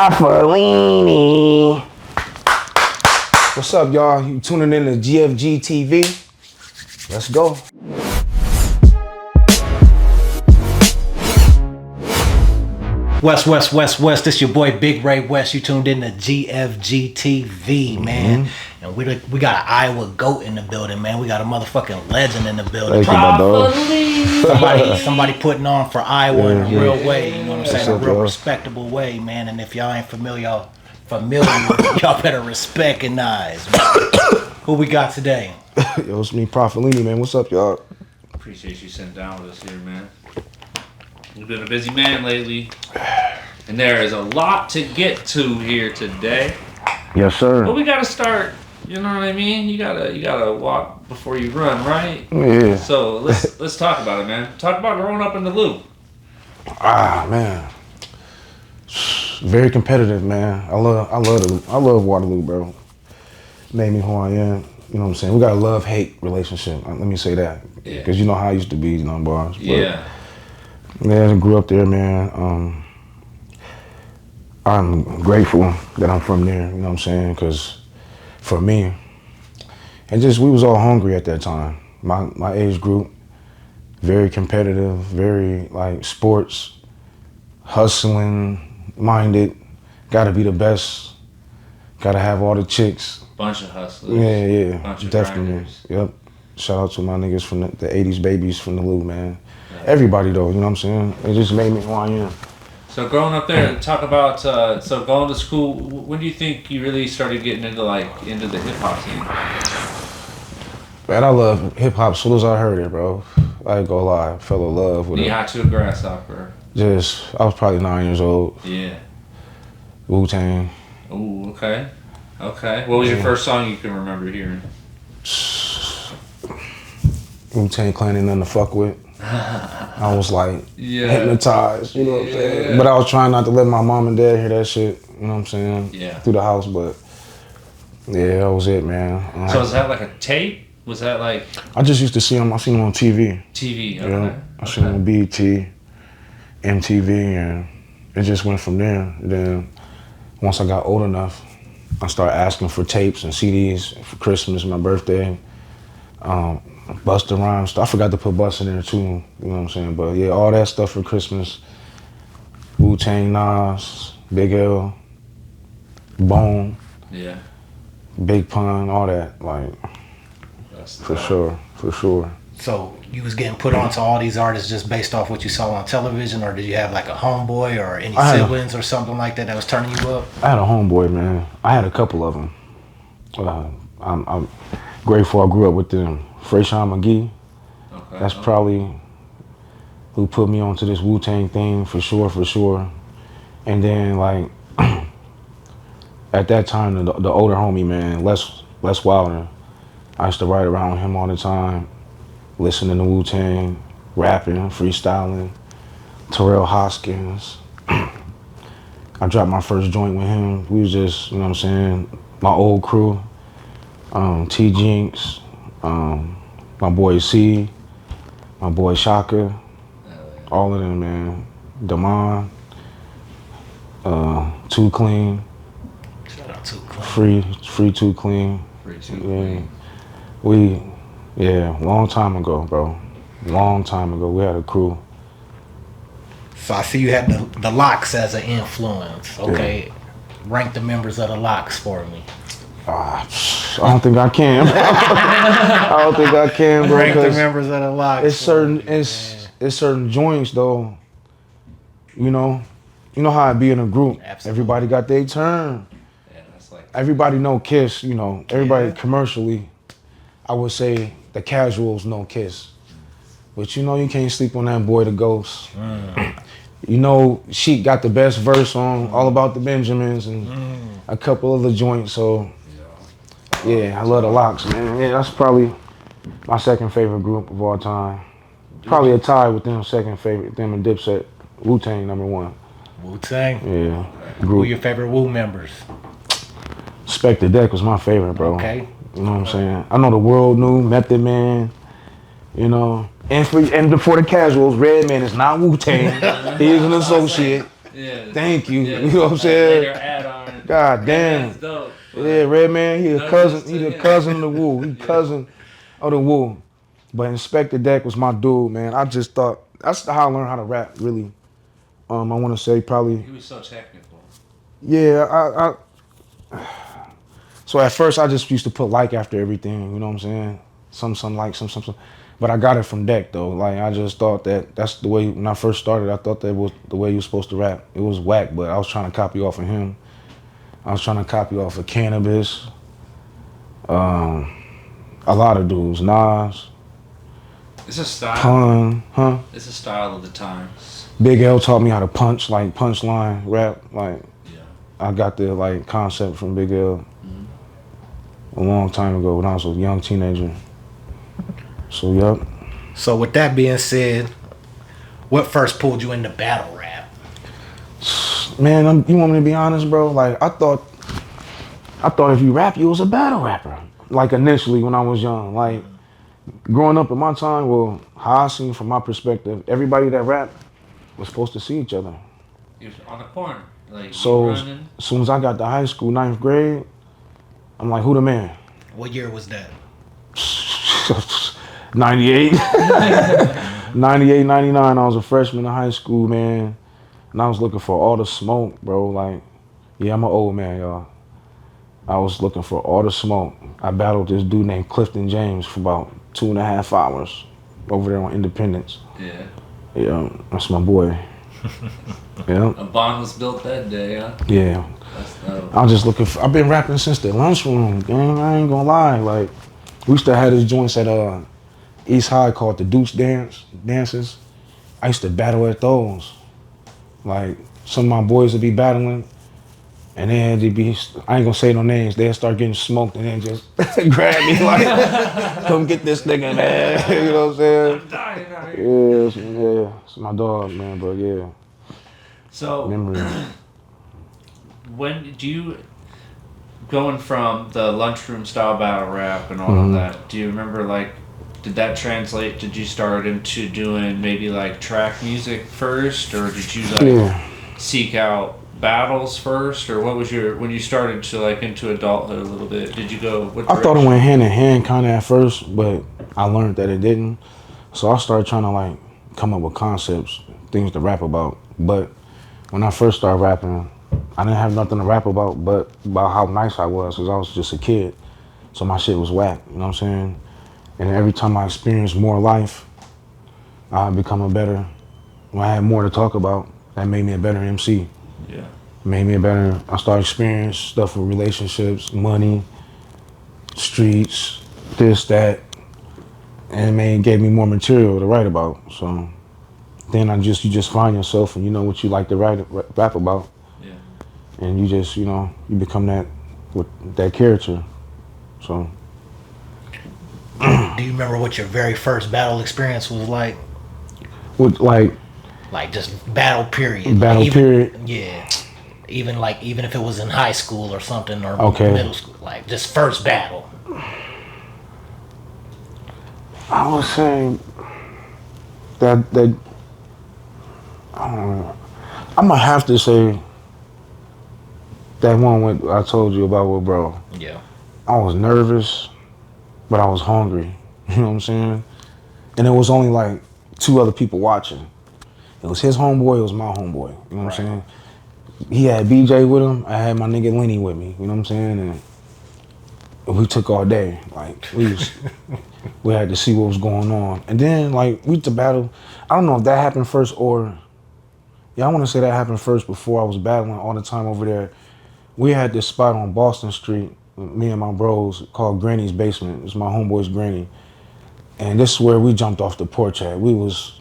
Prophelinni. What's up, y'all? You tuning in to GFG TV? Let's go. West. This your boy Big Ray West. You tuned in to GFG TV, man. And we got an Iowa goat in the building, man. We got a motherfucking legend in the building. Somebody putting on for Iowa in a real way. You know what I'm saying? A real respectable way, man. And if y'all ain't familiar, y'all better recognize. Who we got today? Yo, it's me, Prophelinni, man. What's up, y'all? Appreciate you sitting down with us here, man. You've been a busy man lately, and there is a lot to get to here today. Yes, sir. But we gotta start. You know what I mean? You gotta walk before you run, right? Yeah. So let's talk about it, man. Talk about growing up in the Loop. Man. Very competitive, man. I love Waterloo, bro. Made me who I am. You know what I'm saying? We got a love-hate relationship. Let me say that. Yeah. Because you know how I used to be, you know, bars. But, Yeah. man, I grew up there, man. I'm grateful that I'm from there, you know what I'm saying? Because for me, and just we was all hungry at that time. My age group, very competitive, very like sports, hustling minded, gotta be the best, gotta have all the chicks. Bunch of hustlers. Yeah, Bunch of definitely. grinders. Yep. Shout out to my niggas from the 80s babies from the Loop, man. Yeah. Everybody though, you know what I'm saying? It just made me who I am. So growing up there, talk about so going to school. When do you think you really started getting into the hip hop scene? Man, I love hip hop. As soon as I heard it, bro, I ain't gonna lie, I fell in love with it. Knee high to a grasshopper. I was probably 9 years old. Yeah. Wu-Tang. Ooh, okay. What was your first song you can remember hearing? Wu-Tang Clan ain't nothing to fuck with. I was like hypnotized, you know what I'm saying? But I was trying not to let my mom and dad hear that shit, you know what I'm saying? Yeah. Through the house, but yeah, that was it, man. So was that like a tape? Was that like? I just used to see them. I seen them on TV. TV, okay. Yeah, I seen them on BET, MTV, and it just went from there. Then once I got old enough, I started asking for tapes and CDs for Christmas, my birthday. Busta Rhymes. I forgot to put Busta in there too, you know what I'm saying? But yeah, all that stuff for Christmas. Wu-Tang, Nas, Big L, Bone, yeah, Big Pun, all that, like, for sure. So you was getting put onto all these artists just based off what you saw on television, or did you have like a homeboy or any siblings or something like that was turning you up? I had a homeboy, man. I had a couple of them. I'm grateful I grew up with them. Freyshawn McGee, that's probably who put me onto this Wu-Tang thing for sure. And then like at that time, the older homie, man, Les Wilder, I used to ride around with him all the time, listening to Wu-Tang, rapping, freestyling, Terrell Hoskins. I dropped my first joint with him. We was just, you know what I'm saying, my old crew, T Jinx, my boy C, my boy Shaka, all of them, man. Damon, Too Clean. Shout out Too Clean. Free Too Clean. Long time ago, bro. Long time ago, we had a crew. So I see you had the Locks as an influence. Okay, yeah. Rank the members of the Locks for me. I don't think I can. I don't think I can, bro. Rank the members of the Locks. It's certain joints though. You know how it be in a group. Absolutely. Everybody got their turn. Yeah, that's like. Everybody know Kiss. You know, everybody commercially. I would say the casuals know Kiss, but you know you can't sleep on that boy, the Ghost. You know, Sheik got the best verse on All About the Benjamins and a couple of the joints. So. Yeah, I love the Locks, man. Yeah, that's probably my second favorite group of all time. Probably a tie with them second favorite, them and Dipset. Wu-Tang number one. Wu-Tang? Yeah. Who are your favorite Wu members? Spec the Deck was my favorite, bro. Okay. You know what I'm saying? I know the world knew, Method Man, you know. And for the casuals, Redman is not Wu-Tang. He is an associate. Yeah. Thank you. Yeah, You know what I'm saying? later add-on. God damn. That's dope. Yeah, Redman, he a No cousin. diss He to the him. cousin of the Woo. He Yeah. cousin of the Woo. But Inspector Deck was my dude, man. I just thought that's how I learned how to rap. Really, I want to say probably. He was so technical. Yeah, So at first I just used to put like after everything. You know what I'm saying? Some like some. But I got it from Deck though. Like I just thought that's the way when I first started. I thought that was the way you were supposed to rap. It was whack, but I was trying to copy off of him. I was trying to copy off of Cannabis. A lot of dudes, Nas, It's a style. Pun, huh? It's a style of the times. Big L taught me how to punchline rap. Like Yeah. I got the like concept from Big L a long time ago when I was a young teenager. So yep. So with that being said, what first pulled you into battle rap? Man, you want me to be honest, bro? Like I thought if you rap, you was a battle rapper. Like initially when I was young, like growing up in my time, well, how I seen from my perspective, everybody that rap was supposed to see each other. He was on the corner. Like, So you as running. soon as I got to high school, 9th grade, I'm like, who the man? What year was that? 98. 98, 99, I was a freshman in high school, man. And I was looking for all the smoke, bro. Like, yeah, I'm an old man, y'all. I was looking for all the smoke. I battled this dude named Clifton James for about 2.5 hours over there on Independence. Yeah. Yeah, that's my boy. Yeah. A bond was built that day, huh? Yeah. That's dope. I'm just looking for, I've been rapping since the lunchroom, gang. I ain't gonna lie. Like, we used to have these joints at East High called the Deuce dances. I used to battle at those. Like, some of my boys would be battling, and then they'd be, I ain't gonna say no names, they'd start getting smoked and then just grab me like, come get this nigga, man. You know what I'm saying? I'm dying out here. Yeah, it's my dog, man, but yeah, So, memory. when do you, going from the lunchroom style battle rap and all of that, do you remember, like, did that translate? Did you start into doing maybe like track music first, or did you like seek out battles first, or what was your, when you started to like into adulthood a little bit, did you go, what I thought it went hand in hand kind of at first, but I learned that it didn't. So I started trying to like come up with concepts, things to rap about. But when I first started rapping, I didn't have nothing to rap about but about how nice I was, because I was just a kid. So my shit was whack, you know what I'm saying? And every time I experienced more life, I become a better, when I had more to talk about, that made me a better MC. Yeah. Made me a better, I started experiencing stuff with relationships, money, streets, this, that, and it gave me more material to write about. So then you just find yourself and you know what you like to rap about. Yeah. And you just, you become that, with that character, so. Do you remember what your very first battle experience was like? With like just battle period. battle period? Yeah. Even if it was in high school or something, or middle school, like just first battle. I was saying that I don't know. I'm gonna have to say that one I told you about with bro. Yeah. I was nervous, but I was hungry. You know what I'm saying? And it was only like 2 other people watching. It was his homeboy, it was my homeboy. You know what I'm saying? He had BJ with him, I had my nigga Lenny with me, you know what I'm saying? And we took all day. Like we had to see what was going on. And then like we to battle. I don't know if that happened first or I wanna say that happened first before I was battling all the time over there. We had this spot on Boston Street, me and my bros, called Granny's Basement. It's my homeboy's granny. And this is where we jumped off the porch at. We was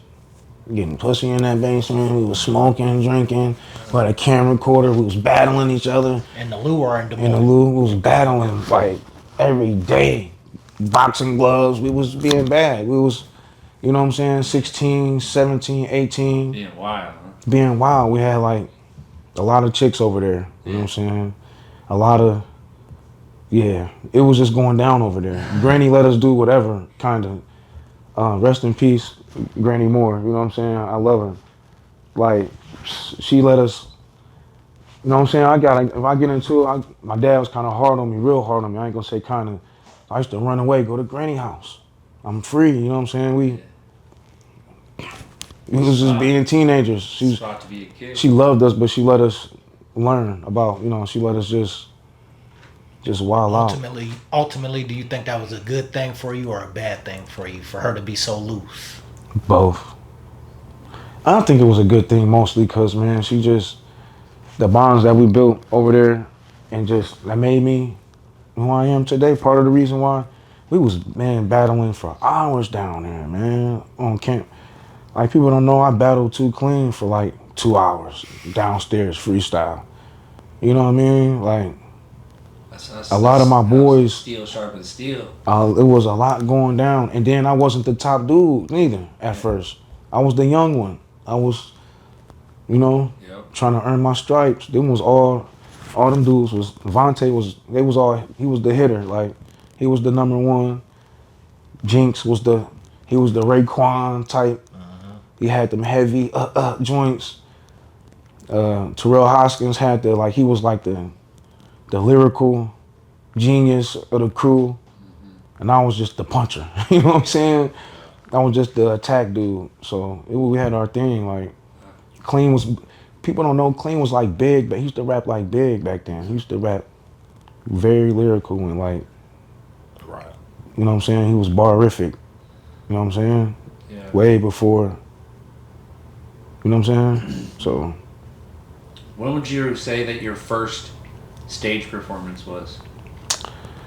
getting pussy in that basement. We was smoking, drinking. We had a camera recorder. We was battling each other. And the lure and In the loo, we was battling like every day. Boxing gloves. We was being bad. We was, you know what I'm saying, 16, 17, 18. Being wild, huh? Being wild. We had like a lot of chicks over there. You know what I'm saying? A lot of, yeah. It was just going down over there. Granny let us do whatever, kind of. Rest in peace, Granny Moore. You know what I'm saying? I love her. Like, she let us. You know what I'm saying? If I get into it, my dad was kind of hard on me, real hard on me. I ain't gonna say kind of. I used to run away, go to granny house. I'm free. You know what I'm saying? We was just being teenagers. About to be a kid. She loved us, but she let us learn about. She let us just wild out. Ultimately, do you think that was a good thing for you or a bad thing for you, for her to be so loose? Both. I don't think it was a good thing, mostly because, man, the bonds that we built over there and just that made me who I am today. Part of the reason why we was, man, battling for hours down there, man, on camp. Like, people don't know I battled Too Clean for like 2 hours downstairs freestyle. You know what I mean? Like, a lot of my boys, steel sharpens steel. It was a lot going down, and then I wasn't the top dude neither at first. I was the young one. I was, trying to earn my stripes. Them was all them dudes was. Vontae was. He was the hitter. Like, he was the number one. Jinx was he was the Raekwon type. He had them heavy joints. Terrell Hoskins had he was like the lyrical genius of the crew, and I was just the puncher. You know what I'm saying? I was just the attack dude. So we had our thing. Like, Clean was. People don't know Clean was like Big, but he used to rap like Big back then. He used to rap very lyrical and like, right. You know what I'm saying? He was barific. You know what I'm saying? Yeah. Way before. You know what I'm saying? So. When would you say that your first stage performance was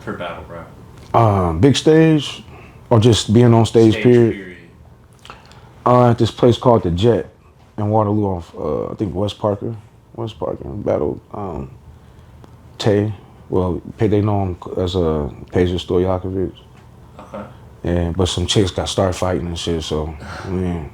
for battle rap? Big stage, or just being on stage period. At this place called the Jet in Waterloo off, I think West Parker. Battled Tay. Well, they know him as Peja Stojakovic. Okay. Yeah, but some chicks started fighting and shit. So, I mean,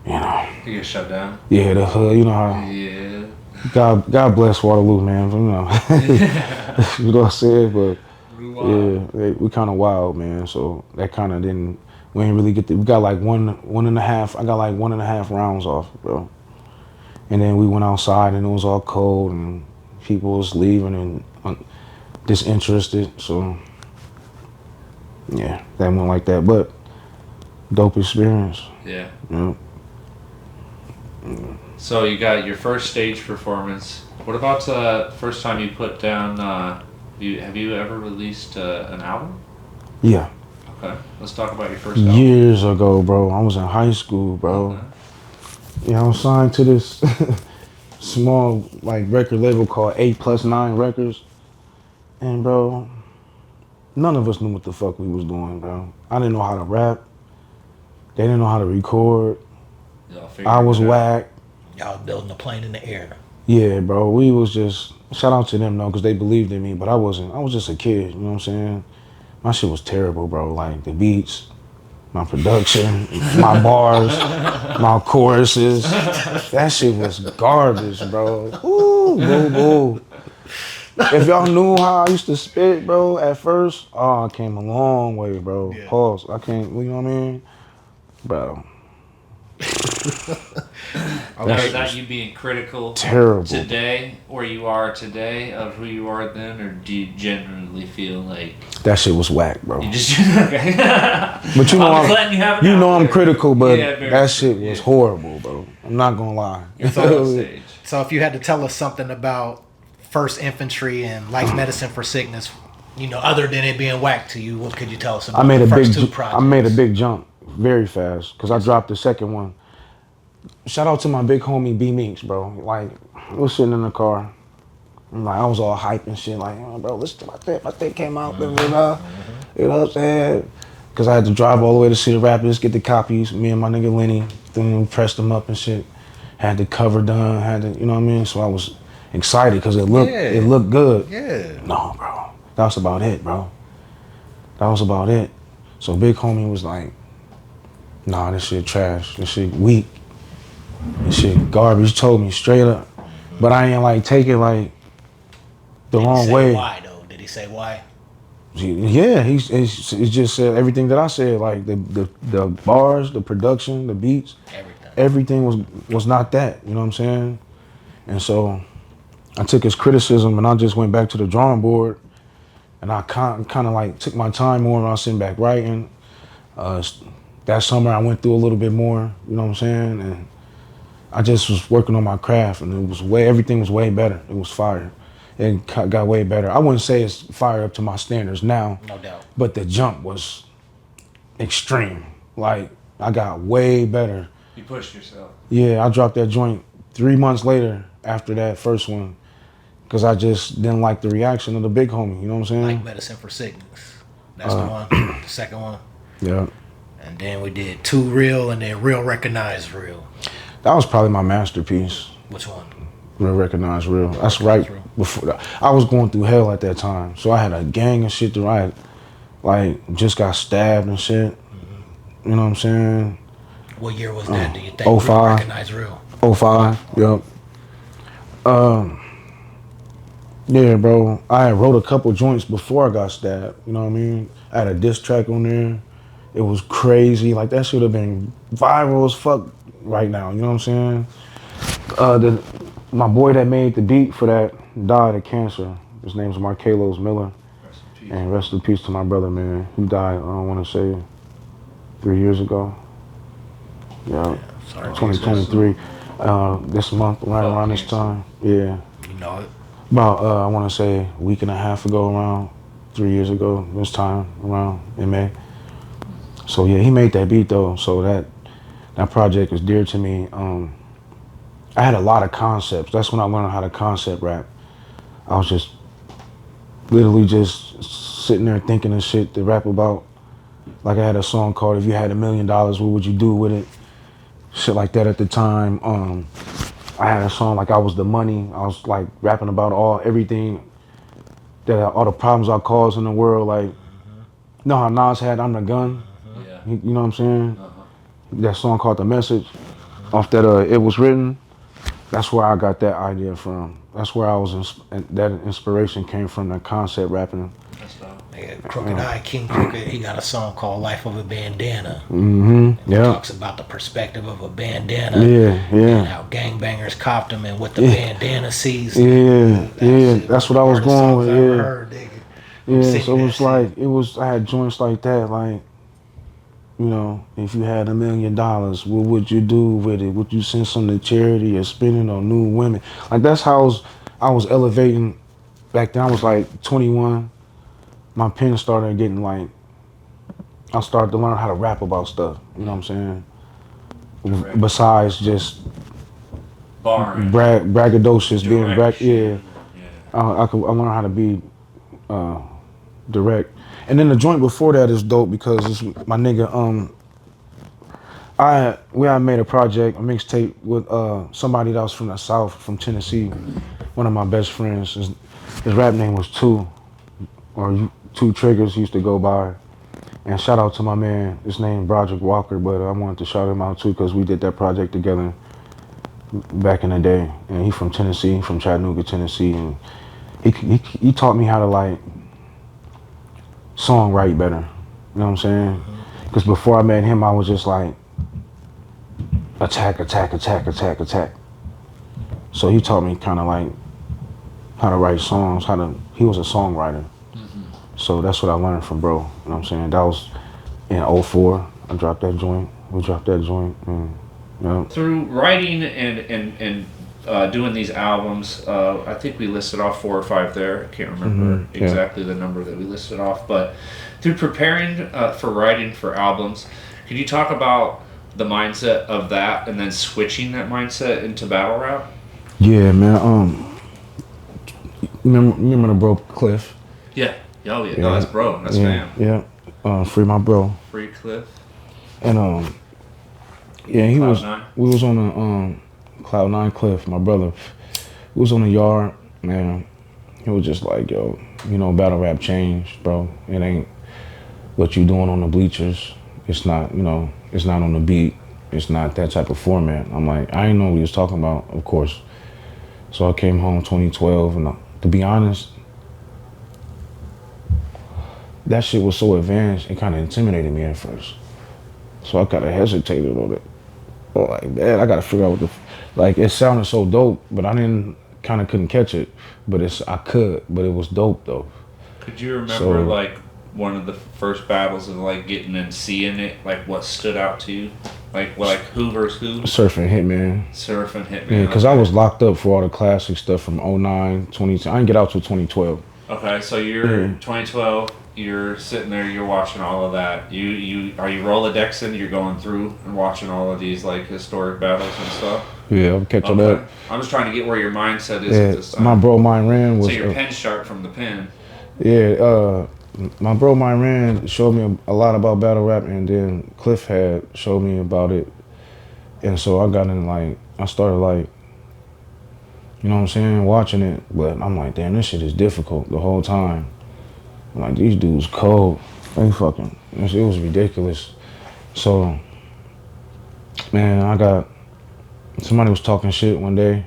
You get shut down. Yeah, the hood. You know how. Yeah. God bless Waterloo, man. You know what I'm saying? But yeah, we kind of wild, man. So that kind of didn't. We didn't really get. We got like one and a half. I got like 1.5 rounds off, bro. And then we went outside and it was all cold and people was leaving and disinterested. So yeah, that went like that. But dope experience. Yeah. Yeah. So you got your first stage performance. What about the first time you put down? Have you ever released an album? Yeah. Okay, let's talk about your first album. Years ago, bro. I was in high school, bro. Okay. Yeah, I was signed to this small record label called 8+9 Records, and bro, none of us knew what the fuck we was doing, bro. I didn't know how to rap. They didn't know how to record. I was whack. Y'all building a plane in the air. Yeah, bro. We was just, shout out to them though, because they believed in me, but I wasn't. I was just a kid, you know what I'm saying? My shit was terrible, bro. Like, the beats, my production, my bars, my choruses. That shit was garbage, bro. Ooh, boo, boo. If y'all knew how I used to spit, bro, at first, I came a long way, bro. Yeah. Pause. I can't, you know what I mean? Bro. Now, is that you being critical terrible today, where you are today, of who you are then, or do you genuinely feel like that shit was whack, bro? You just okay. But you know I'm critical, but that shit was horrible, bro. I'm not gonna lie. So if you had to tell us something about First Infantry and Life Medicine for Sickness, other than it being whack to you, what could you tell us about the first two projects? I made a big jump very fast because I dropped the second one. Shout out to my big homie B Meeks, bro. Like, we was sitting in the car. And I was all hype and shit. Like, bro, listen to my thing. My thing came out. You know what I'm saying? Because I had to drive all the way to Cedar Rapids, get the copies. Me and my nigga Lenny, then we pressed them up and shit. Had the cover done. You know what I mean? So I was excited because it looked good. Yeah. No, bro. That was about it, bro. That was about it. So big homie was like, nah, this shit trash. This shit weak. This shit garbage. He told me straight up. But I ain't take it the wrong way. Why though? Did he say why? Yeah, he just said everything that I said, like the bars, the production, the beats. Everything. everything was not that. You know what I'm saying? And so I took his criticism and I just went back to the drawing board and I kind of like took my time more and I was sitting back writing. That summer I went through a little bit more, you know what I'm saying? And I just was working on my craft and everything was way better. It was fire. It got way better. I wouldn't say it's fire up to my standards now. No doubt. But the jump was extreme. Like, I got way better. You pushed yourself. Yeah, I dropped that joint 3 months later after that first one because I just didn't like the reaction of the big homie. You know what I'm saying? Like Medicine for Sickness. That's the one. The second one. Yeah. And then we did Too Real and then Real Recognize Real. That was probably my masterpiece. Which one? Real Recognize Real. That's right before that. I was going through hell at that time. So I had a gang of shit to write. Like, just got stabbed and shit. Mm-hmm. You know what I'm saying? What year was that, do you think? 05. Real Recognize Real. 05, yep. Yeah, bro. I had wrote a couple joints before I got stabbed. You know what I mean? I had a diss track on there. It was crazy. Like, that should have been viral as fuck right now. You know what I'm saying? My boy that made the beat for that died of cancer. His name's Markelos Miller. And rest in peace to my brother, man. He died, I don't want to say, 3 years ago. Yeah, sorry, 2023. This month, right around this time. Yeah. You know it. About, I want to say, a week and a half ago, around 3 years ago, this time, around in May. So, yeah, he made that beat, though. So that project is dear to me. I had a lot of concepts. That's when I learned how to concept rap. I was just literally just sitting there thinking of shit to rap about. Like, I had a song called If You Had $1 Million, What Would You Do With It? Shit like that at the time. I had a song like I Was the Money. I was like rapping about everything all the problems I caused in the world. Like, you know how Nas had I'm the Gun? Yeah. You know what I'm saying? That song called The Message. Off that It Was Written. That's where I got that idea from. That's where that inspiration came from, that concept rapping. That's dope. Crooked Eye, King Crooked, he got a song called Life of a Bandana. Mm-hmm. Yeah. It talks about the perspective of a bandana. Yeah, yeah. And how gangbangers copped him and what the bandana sees. Yeah. That's what I was going with. Yeah. Heard, yeah. So it was. I had joints like that, like, you know, if you had $1 million, what would you do with it? Would you send some to charity or spend it on new women? Like, that's how I was elevating back then. I was like 21. My pen started getting like, I started to learn how to rap about stuff. You know what I'm saying? Right. Besides just braggadocious, being I learned how to be direct. And then the joint before that is dope because it's my nigga. I made a project, a mixtape with somebody that was from the South, from Tennessee. One of my best friends. His rap name was Two Triggers. He used to go by. And shout out to my man. His name Broderick Walker, but I wanted to shout him out too because we did that project together back in the day. And he from Tennessee, from Chattanooga, Tennessee, and he taught me how to like songwrite better. You know what I'm saying? Because before I met him, I was just like attack. So he taught me kind of like how to write songs. He was a songwriter. So that's what I learned from bro. You know what I'm saying? That was in 04. I dropped that joint. We dropped that joint. And, you know. Through writing and doing these albums, I think we listed off 4 or 5 there. I can't remember exactly the number that we listed off. But through preparing for writing for albums, could you talk about the mindset of that and then switching that mindset into battle rap? Yeah, man. Remember the bro Cliff? Yeah. Oh yeah, no, that's bro, that's fam. Yeah, free my bro. Free Cliff. And yeah, we was on a Cloud9 Cliff, my brother. We was on the yard, man. He was just like, yo, you know, battle rap changed, bro. It ain't what you doing on the bleachers. It's not, you know, it's not on the beat. It's not that type of format. I'm like, I didn't know what he was talking about, of course. So I came home 2012, and to be honest, that shit was so advanced, it kind of intimidated me at first. So I kind of hesitated on it. like, man, I gotta figure out what like, it sounded so dope, but I couldn't catch it. But I could, but it was dope though. Could you remember So, like one of the first battles of like getting and seeing it? Like what stood out to you? Like who versus who? Surfing Hitman. Surfing Hitman. Yeah, because I was locked up for all the classic stuff from 09, 2010. I didn't get out till 2012. Okay, so you're 2012. You're sitting there. You're watching all of that. You are you Rolodexing? You're going through and watching all of these like historic battles and stuff. Yeah, I'm catching up. I'm just trying to get where your mindset is at this time. My bro Mine Ran was. So your pen sharp from the pen. Yeah, my bro Mine Ran showed me a lot about battle rap, and then Cliff had showed me about it, and so I got in like I started like, you know what I'm saying, watching it, but I'm like, damn, this shit is difficult the whole time. I'm like, these dudes cold. They fucking, it was ridiculous. So, man, somebody was talking shit one day,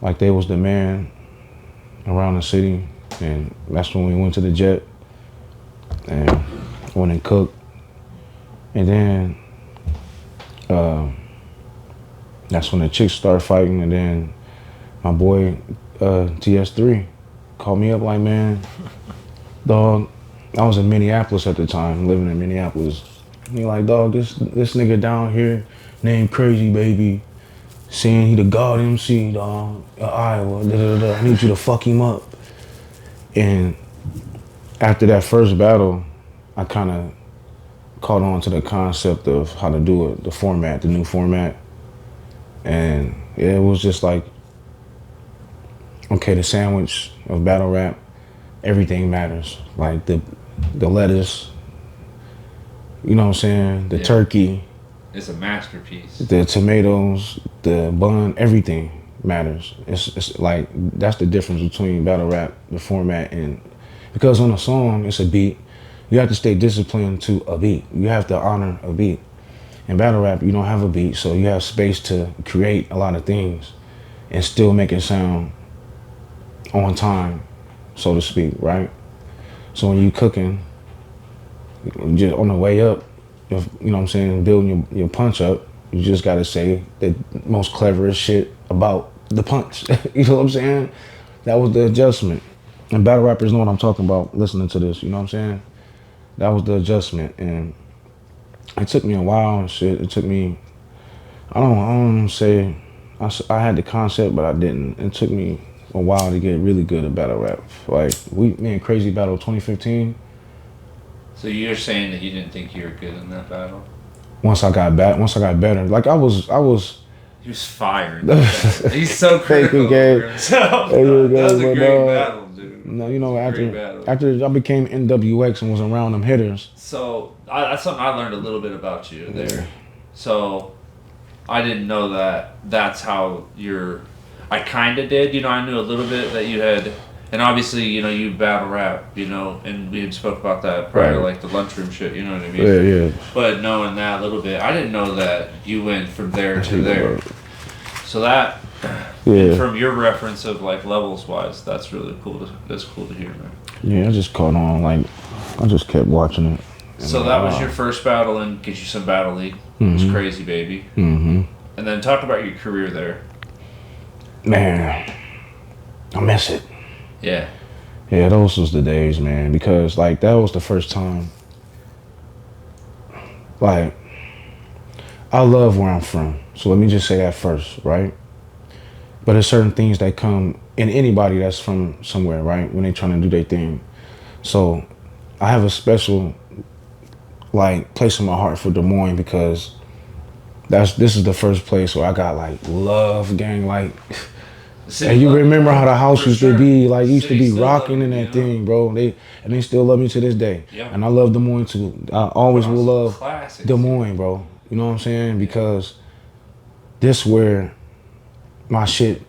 like they was the man around the city, and that's when we went to the Jet and went and cooked. And then that's when the chicks started fighting, and then my boy TS3 called me up like, man, dog, I was in Minneapolis at the time, living in Minneapolis. He like, dog, this nigga down here named Crazy Baby, saying he the God MC, dog, Iowa, I need you to fuck him up. And after that first battle, I kind of caught on to the concept of how to do it, the new format. And it was just like, okay, the sandwich of battle rap, everything matters. Like the lettuce, you know what I'm saying? The turkey. It's a masterpiece. The tomatoes, the bun, everything matters. It's like, that's the difference between battle rap, the format, and because on a song, it's a beat. You have to stay disciplined to a beat. You have to honor a beat. In battle rap, you don't have a beat, so you have space to create a lot of things and still make it sound on time, so to speak, right? So when you cooking, just on the way up, if, you know what I'm saying, building your punch up, you just gotta say the most cleverest shit about the punch. You know what I'm saying? That was the adjustment. And battle rappers know what I'm talking about listening to this, you know what I'm saying? That was the adjustment. And it took me a while and shit. It took me, I don't say, I had the concept, but I didn't. It took me a while to get really good at battle rap. Like, me and Crazy battled 2015. So you're saying that you didn't think you were good in that battle? Once I got better. Like, I was. He was fired. He's so critical. That was a great battle, dude. No, you know, after I became NWX and was around them hitters. So that's something I learned a little bit about you there. Yeah. So I didn't know that that's how I kind of did. You know, I knew a little bit that you had, and obviously, you know, you battle rap, you know, and we had spoke about that prior to like the lunchroom shit, you know what I mean? Yeah. But knowing that a little bit, I didn't know that you went from there to there. So that, from your reference of like levels wise, that's really cool. That's cool to hear, man. Yeah, I just caught on. Like, I just kept watching it. So that was your first battle and Get You Some Battle League. It was Crazy Baby. Mm-hmm. And then talk about your career there. Man, I miss it. Yeah. Yeah, those was the days, man. Because like that was the first time. Like, I love where I'm from. So let me just say that first, right? But there's certain things that come in anybody that's from somewhere, right? When they trying to do their thing. So I have a special like place in my heart for Des Moines because this is the first place where I got like love, gang, like. And you remember how the house used to be, like, used to be rocking in that thing, bro. They still love me to this day. Yeah. And I love Des Moines too. I always will love Des Moines, bro. You know what I'm saying? Because this where my shit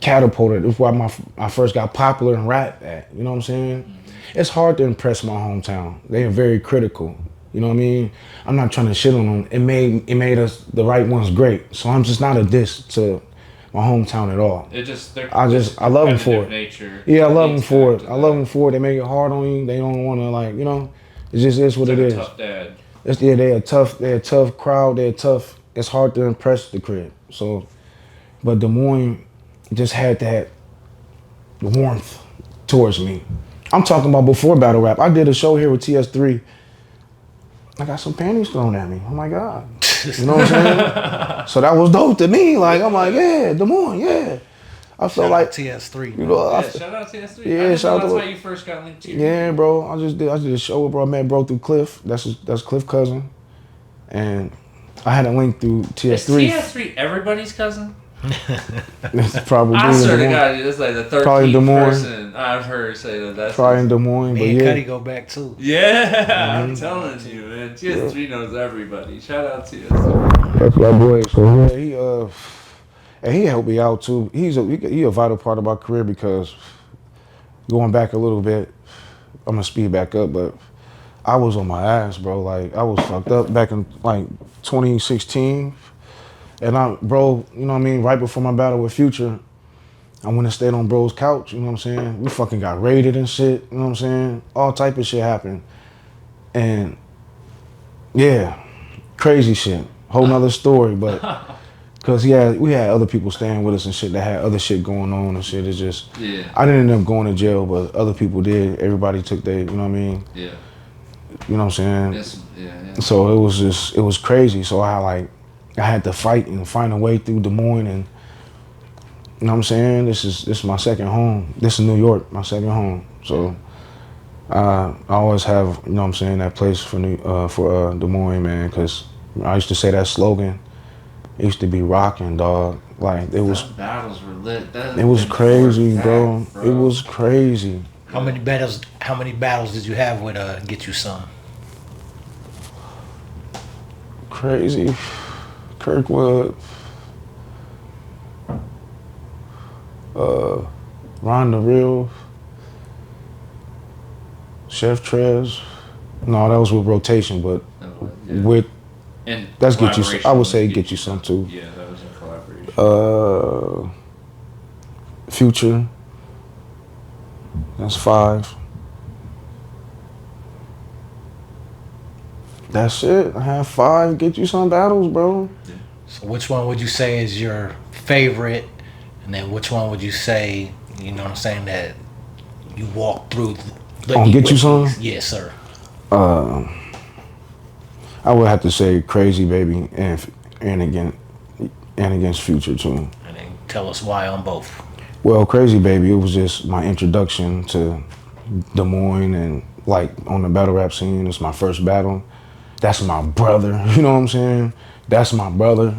catapulted. This is where I first got popular in rap at. You know what I'm saying? Mm-hmm. It's hard to impress my hometown. They are very critical. You know what I mean? I'm not trying to shit on them. It made us the right ones great. So I'm just not a diss to my hometown at all. I love them for it. Nature. Yeah, I love them for it. I love them for it. They make it hard on you. They don't want to, like, you know, it just is what it is. Tough dad. They're a tough crowd. They're tough. It's hard to impress the crib. So, but Des Moines just had that warmth towards me. I'm talking about before battle rap. I did a show here with TS3. I got some panties thrown at me. Oh my God. You know what I'm saying? So that was dope to me. Like, I'm like, yeah, Des Moines, yeah. I felt like TS3. You know, shout out TS3. Yeah, shout out. That's why you first got linked to. Yeah, bro. I did a show with bro. I met bro through Cliff. That's Cliff cousin, and I had a link through TS3. Is TS3 everybody's cousin? It's probably. I swear to God, it's like the 13th person I've heard say that. That's probably in Des Moines, me and Cuddy go back too. Yeah, I'm telling you, man. TS3 knows everybody. Shout out TS3. That's my boy. So yeah, and he helped me out too. He a vital part of my career because going back a little bit, I'm gonna speed back up, but I was on my ass, bro. Like I was fucked up back in like 2016, and bro, you know what I mean. Right before my battle with Future, I went and stayed on bro's couch. You know what I'm saying? We fucking got raided and shit. You know what I'm saying? All type of shit happened, and yeah, crazy shit. Whole nother story, but. Cause we had other people staying with us and shit that had other shit going on and shit. It's just I didn't end up going to jail, but other people did. Everybody took their, you know what I mean? Yeah. You know what I'm saying? Yeah. So it was crazy. So I had to fight and find a way through Des Moines, and you know what I'm saying? This is my second home. This is New York, my second home. So I always have, you know what I'm saying, that place for Des Moines, man. Cause I used to say that slogan. It used to be rocking, dog. Like it was. Battles were lit. It was crazy, bro. It was crazy. How many battles did you have with Get You Some? Crazy. Kirkwood. Ron the Real. Chef Trez. No, that was with Rotation, but with. And that's Get You Some. I would say Get You Some too. Yeah, that was a collaboration. Future. That's 5. That's it. I have 5 Get You Some battles, bro. Yeah. So which one would you say is your favorite? And then which one would you say, you know what I'm saying, that you walked through? On Get You Some? Yes, sir. I would have to say Crazy Baby and against Future too. And then tell us why on both. Well, Crazy Baby, it was just my introduction to Des Moines and like on the battle rap scene. It's my first battle. That's my brother. You know what I'm saying? That's my brother.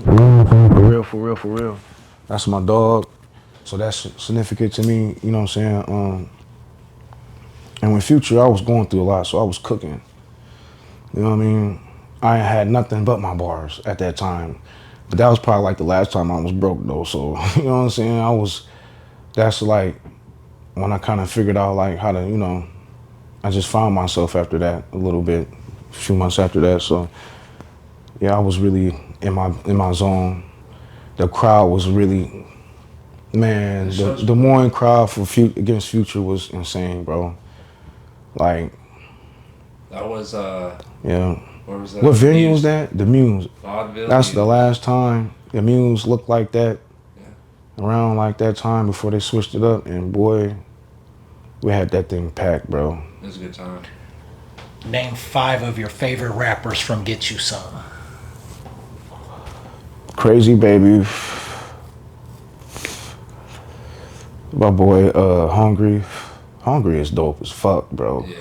For real. That's my dog. So that's significant to me. You know what I'm saying? And with Future, I was going through a lot, so I was cooking. You know what I mean? I had nothing but my bars at that time. But that was probably like the last time I was broke though. So, you know what I'm saying? That's like when I kind of figured out like how to, you know, I just found myself after that a little bit, a few months after that. So yeah, I was really in my zone. The crowd was really, man, the Des Moines crowd against Future was insane, bro. Like. That was, yeah. Where was that? What venue was that? The Muse. Vaudeville. That's the last time the Muse looked like that. Yeah. Around like that time before they switched it up, and boy, we had that thing packed, bro. It was a good time. Name 5 of your favorite rappers from Get You Some. Crazy Baby. My boy, Hungry. Hungry is dope as fuck, bro. Yeah.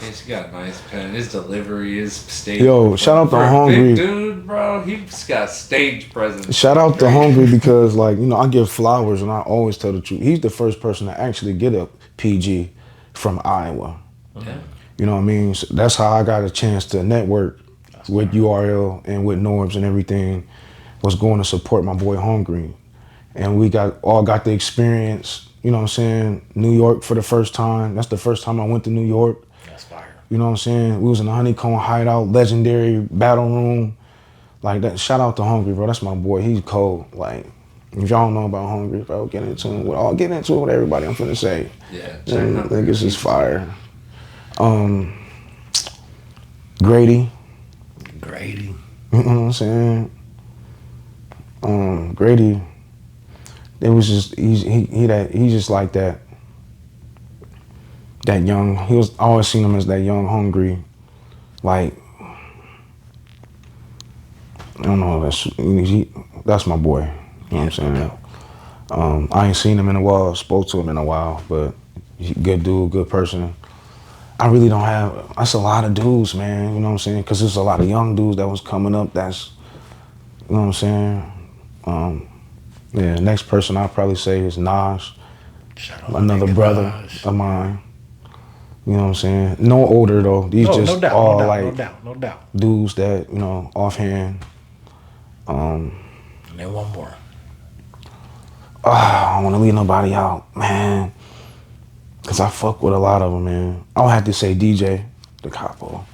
He's got a nice pen. His delivery is stage. Yo, shout out to Hungry. Big dude, bro. He's got stage presence. Shout out to Hungry because, like, you know, I give flowers and I always tell the truth. He's the first person to actually get a PG from Iowa. Yeah. You know what I mean? So that's how I got a chance to network with URL and with Norbs and everything. Was going to support my boy Hungry. And we all got the experience, you know what I'm saying, New York for the first time. That's the first time I went to New York. That's fire. You know what I'm saying? We was in the Honeycomb Hideout, legendary battle room. Like that. Shout out to Hungry, bro. That's my boy. He's cold. Like, if y'all don't know about Hungry, bro, get into it with everybody. I'm finna say. Yeah. Niggas is fire. Grady. Grady. You know what I'm saying? Grady, it was just he's just like that young. He was I always seen him as that young, hungry, like I don't know. That's my boy. You know what I'm saying? I ain't seen him in a while. Spoke to him in a while, but good dude, good person. I really don't have. That's a lot of dudes, man. You know what I'm saying? Because there's a lot of young dudes that was coming up. That's you know what I'm saying. Yeah. Next person I'll probably say is Nas, another brother Nas. of mine. You know what I'm saying? No older though. These just no doubt, all no doubt, like no doubt, no doubt. dudes that offhand. And then one more. I don't want to leave nobody out, man. Cause I fuck with a lot of them, man. I'll have to say DJ, the Capo.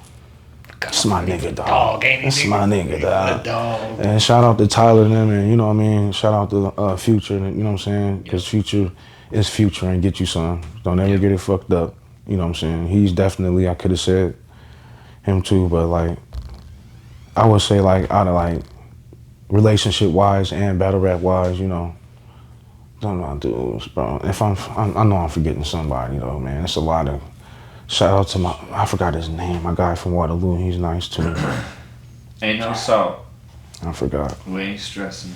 That's my nigga, dog. That's my nigga, dog. And shout out to Tyler and them, and you know what I mean. Shout out to Future, you know what I'm saying? Cause Future is Future, and get you some. Don't ever get it fucked up. You know what I'm saying? He's definitely. I could have said him too, but like, I would say like out of like relationship wise and battle rap wise, you know. Don't know, dudes, bro. If I know I'm forgetting somebody though, man. It's a lot of. Shout out to I forgot his name. My guy from Waterloo. He's nice too. Ain't no salt. I forgot. We ain't stressing.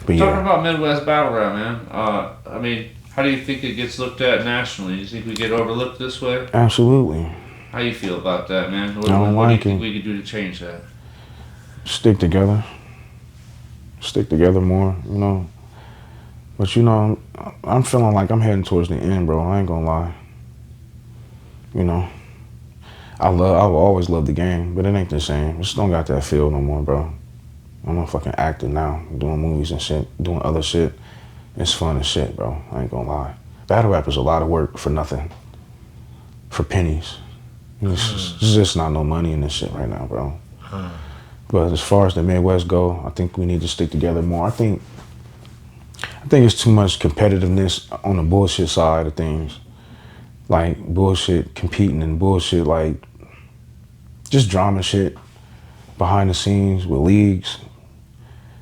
But Talking about Midwest battle rap, man. I mean, how do you think it gets looked at nationally? Do you think we get overlooked this way? Absolutely. How you feel about that, man? What do you think we could do to change that? Stick together. Stick together more, you know. But you know, I'm feeling like I'm heading towards the end, bro. I ain't gonna lie. You know, I've always loved the game, but it ain't the same. I just don't got that feel no more, bro. I'm a fucking actor now, doing movies and shit, doing other shit. It's fun as shit, bro. I ain't gonna lie. Battle rap is a lot of work for nothing, for pennies. There's just not no money in this shit right now, bro. But as far as the Midwest go, I think we need to stick together more. I think it's too much competitiveness on the bullshit side of things. Like bullshit competing and bullshit like just drama shit behind the scenes with leagues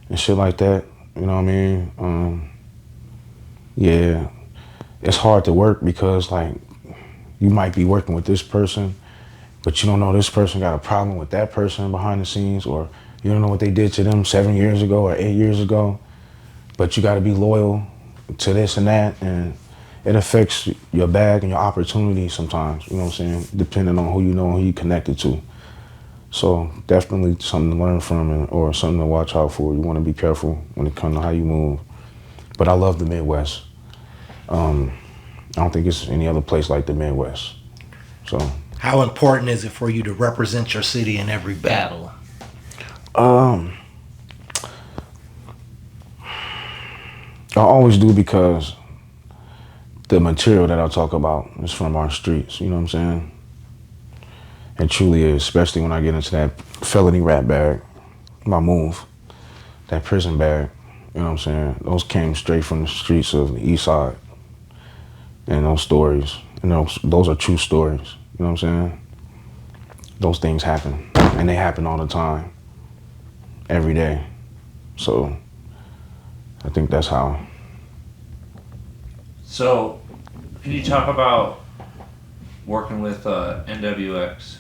and shit like that. You know what I mean? Yeah, it's hard to work because like you might be working with this person, but you don't know this person got a problem with that person behind the scenes, or you don't know what they did to them 7 years ago or 8 years ago. But you got to be loyal to this and that, and it affects your bag and your opportunities sometimes, you know what I'm saying, depending on who you know and who you connected to. So definitely something to learn from or something to watch out for. You want to be careful when it comes to how you move. But I love the Midwest. I don't think it's any other place like the Midwest. So. How important is it for you to represent your city in every battle? I always do because the material that I talk about is from our streets, you know what I'm saying? It truly is, especially when I get into that felony rap bag, my move, that prison bag, you know what I'm saying? Those came straight from the streets of the East Side. And those stories, you know, those are true stories, you know what I'm saying? Those things happen, and they happen all the time, every day. So I think that's how. So, can you talk about working with NWX?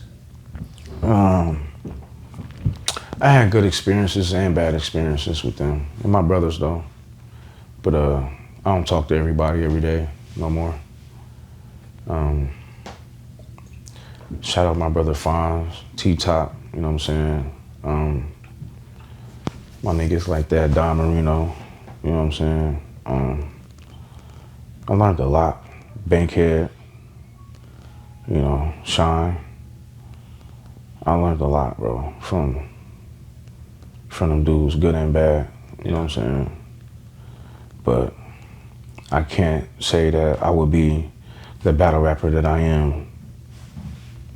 I had good experiences and bad experiences with them. And my brothers, though. But I don't talk to everybody every day no more. Shout out my brother Fonz, T-Top, you know what I'm saying? My niggas like that, Don Marino, you know what I'm saying? I learned a lot. Bankhead, you know, Shine. I learned a lot, bro, from them dudes, good and bad, you know what I'm saying? But I can't say that I would be the battle rapper that I am,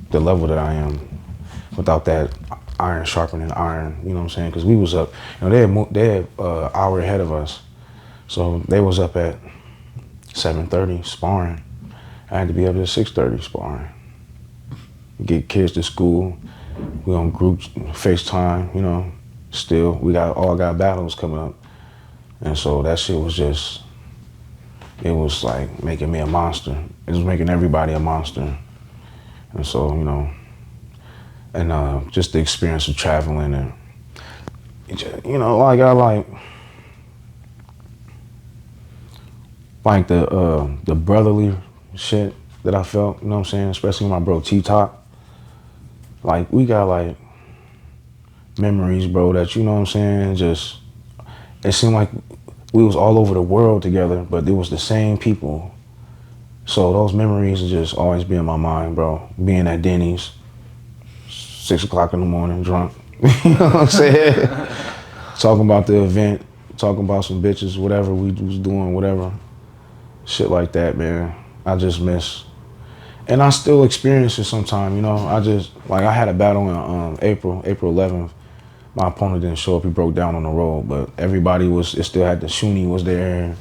the level that I am, without that iron sharpening iron, you know what I'm saying? Because we was up, you know, they had an hour ahead of us. So they was up at 7:30 sparring. I had to be up at 6:30 sparring. Get kids to school, We on group FaceTime, you know. Still, we all got battles coming up, and so that shit was just, it was like making me a monster. It was making everybody a monster, and so you know, and just the experience of traveling and you know, like I like the brotherly shit that I felt. You know what I'm saying? Especially with my bro T-Top. Like we got like memories, bro, that you know what I'm saying, just it seemed like we was all over the world together, but it was the same people. So those memories just always be in my mind, bro. Being at Denny's, 6 o'clock in the morning, drunk. You know what I'm saying? Talking about the event, talking about some bitches, whatever we was doing, whatever. Shit like that, man. I just miss. And I still experience it sometime, you know. I just, like I had a battle in April 11th. My opponent didn't show up. He broke down on the road, but everybody was. It still had the Shuni was there,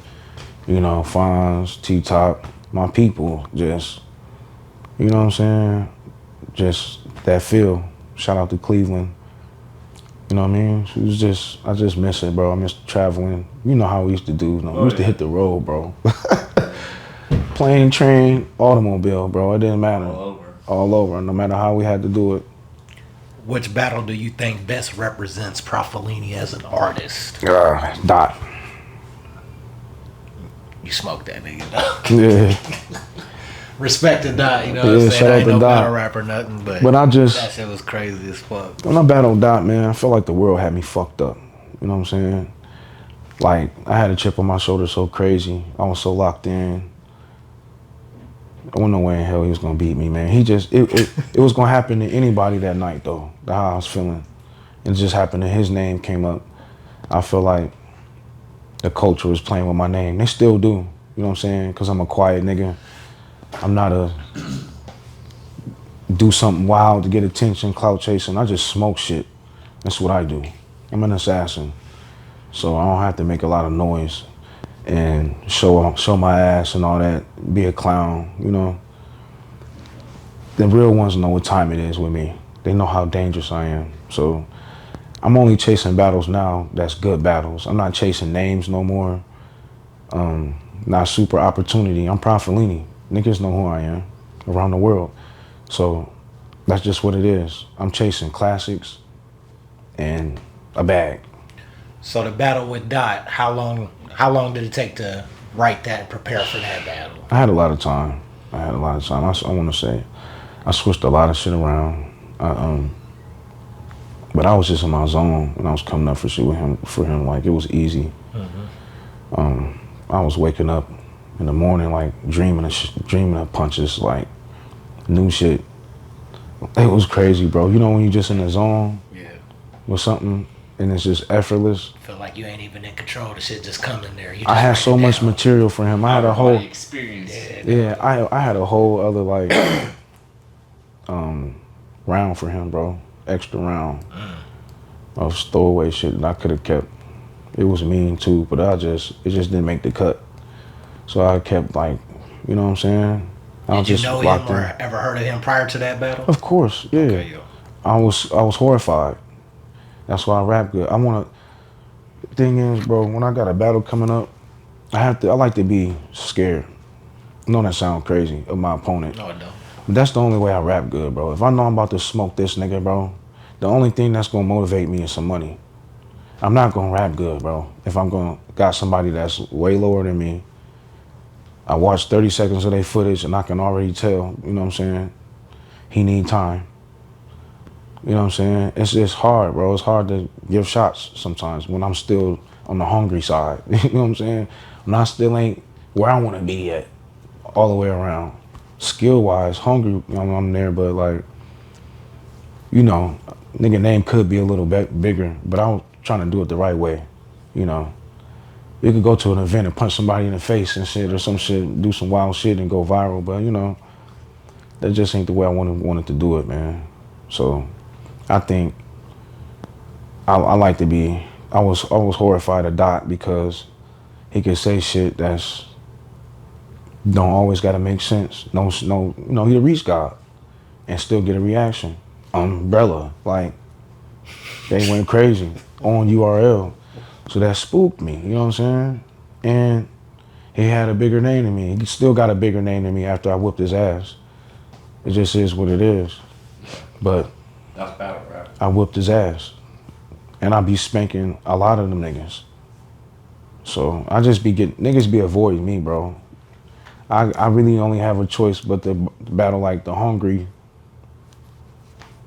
you know, Fonz, T-Top, my people. Just, you know what I'm saying? Just that feel. Shout out to Cleveland. You know what I mean? It was just, I just miss it, bro. I miss traveling. You know how we used to do. You know, we used to hit the road, bro. Plane, train, automobile, bro. It didn't matter. All over. No matter how we had to do it. Which battle do you think best represents Prophelinni as an artist? Dot. You smoked that nigga, though. Yeah. Respect to Dot, you know what I'm saying? I ain't no battle rapper, nothing, but I just, that shit was crazy as fuck. When I battled Dot, man, I felt like the world had me fucked up. You know what I'm saying? Like, I had a chip on my shoulder so crazy. I was so locked in. I wasn't no way in hell he was gonna beat me, man. He just, it was gonna happen to anybody that night, though. That's how I was feeling. It just happened that his name came up. I feel like the culture was playing with my name. They still do. You know what I'm saying? Because I'm a quiet nigga. I'm not a do something wild to get attention, clout chasing. I just smoke shit. That's what I do. I'm an assassin. So I don't have to make a lot of noise and show my ass and all that, be a clown, you know. The real ones know what time it is with me. They know how dangerous I am. So I'm only chasing battles now that's good battles. I'm not chasing names no more. Not super opportunity. I'm Prophelinni. Niggas know who I am around the world. So that's just what it is. I'm chasing classics and a bag. So the battle with Dot, how long did it take to write that and prepare for that battle? I had a lot of time. I want to say I switched a lot of shit around. But I was just in my zone when I was coming up for shit with him. For him, like it was easy. Mm-hmm. I was waking up in the morning like dreaming of punches, like new shit. It was crazy, bro. You know when you just in the zone, with something and it's just effortless. Feel like you ain't even in control. The shit just coming there. I had so much material for him. I had a whole experience. I had a whole other like round for him, bro. Extra round of stowaway shit that I could have kept. It was mean too, but it just didn't make the cut. So I kept like, you know what I'm saying? Did you know him or ever heard of him prior to that battle? Of course, yeah. Okay, I was horrified. That's why I rap good. The thing is, bro, when I got a battle coming up, I like to be scared. I know that sounds crazy of my opponent. No, it don't. But that's the only way I rap good, bro. If I know I'm about to smoke this nigga, bro, the only thing that's gonna motivate me is some money. I'm not gonna rap good, bro. If I'm gonna got somebody that's way lower than me, I watched 30 seconds of their footage and I can already tell, you know what I'm saying, he need time. You know what I'm saying? It's just hard, bro. It's hard to give shots sometimes when I'm still on the hungry side. You know what I'm saying? When I still ain't where I want to be at all the way around. Skill-wise, hungry, I'm there, but like, you know, nigga name could be a little bit bigger, but I was trying to do it the right way, you know. You could go to an event and punch somebody in the face and shit or some shit, do some wild shit and go viral, but you know, that just ain't the way I wanted to do it, man. So I think I like to be, I was horrified of Dot because he could say shit that's don't always gotta make sense. No, you know, he'll reach God and still get a reaction. umbrella. Like, they went crazy on URL. So that spooked me, you know what I'm saying? And he had a bigger name than me. He still got a bigger name than me after I whooped his ass. It just is what it is. But That's battle rap. I whooped his ass. And I be spanking a lot of them niggas. So I just be getting, niggas be avoiding me, bro. I really only have a choice but to battle like the hungry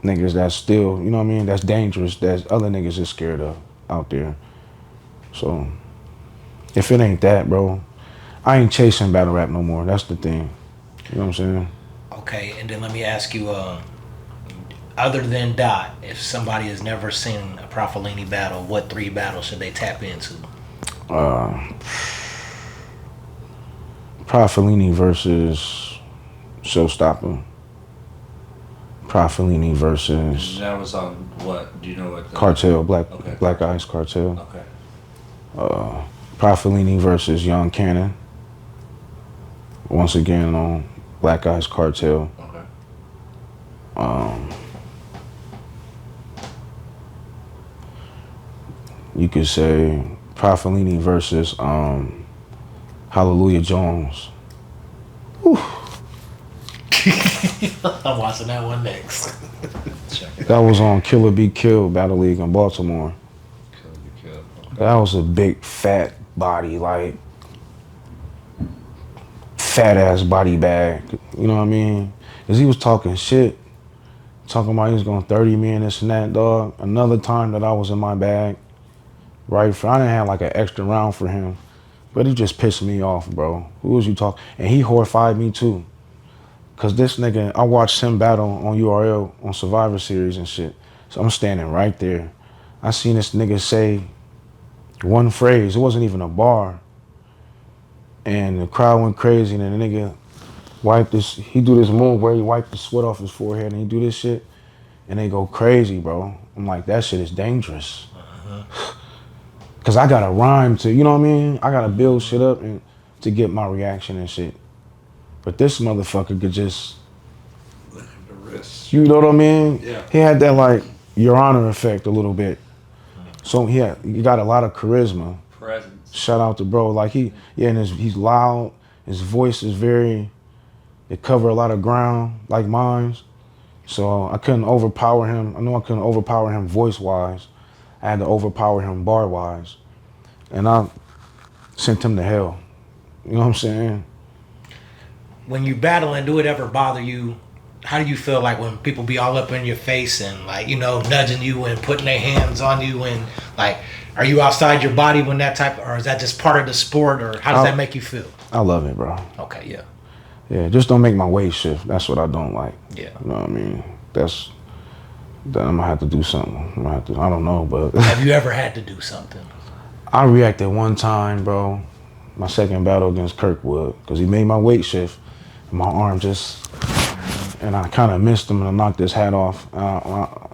niggas that's still, you know what I mean, that's dangerous, that other niggas is scared of out there. So if it ain't that, bro, I ain't chasing battle rap no more. That's the thing. You know what I'm saying? Okay, and then let me ask you, other than Dot, if somebody has never seen a Prophelinni battle, what 3 battles should they tap into? Prophelinni versus Showstopper. Prophelinni versus That was on what? Do you know what? Cartel, Okay. Black Ice Cartel. Okay. Prophelinni versus Young Cannon. Once again on Black Ice Cartel. Okay. You could say Prophelinni versus Hallelujah Jones. Whew. I'm watching that one next. That was on Killer Be Killed Battle League in Baltimore. Okay. That was a big fat body, like fat ass body bag. You know what I mean? Cause he was talking shit, talking about he was gonna 30 me and this and that, dog. Another time that I was in my bag, right? I didn't have like an extra round for him, but he just pissed me off, bro. Who was you talking? And he horrified me too. Cause this nigga, I watched him battle on URL on Survivor Series and shit. So I'm standing right there. I seen this nigga say one phrase. It wasn't even a bar. And the crowd went crazy, and then the nigga wiped this, he do this move where he wiped the sweat off his forehead and he do this shit, and they go crazy, bro. I'm like, that shit is dangerous. Cause I gotta rhyme to, you know what I mean? I gotta build shit up and to get my reaction and shit. But this motherfucker could just, The wrist. you know what I mean? Yeah. He had that like Your Honor effect a little bit. So he got a lot of charisma. Presence. Shout out to bro. Like and he's loud. His voice is it cover a lot of ground like mine. So I couldn't overpower him. I know I couldn't overpower him voice wise. I had to overpower him bar wise. And I sent him to hell. You know what I'm saying? When you battling, do it ever bother you? How do you feel like when people be all up in your face and like, you know, nudging you and putting their hands on you, and like, are you outside your body when that type, or is that just part of the sport, or how does that make you feel? I love it, bro. Okay, yeah. Yeah, just don't make my weight shift. That's what I don't like. Yeah. You know what I mean? Then I'm gonna have to do something. I don't know, but Have you ever had to do something? I reacted one time, bro. My second battle against Kirkwood, because he made my weight shift. And my arm and I kind of missed him and I knocked his hat off.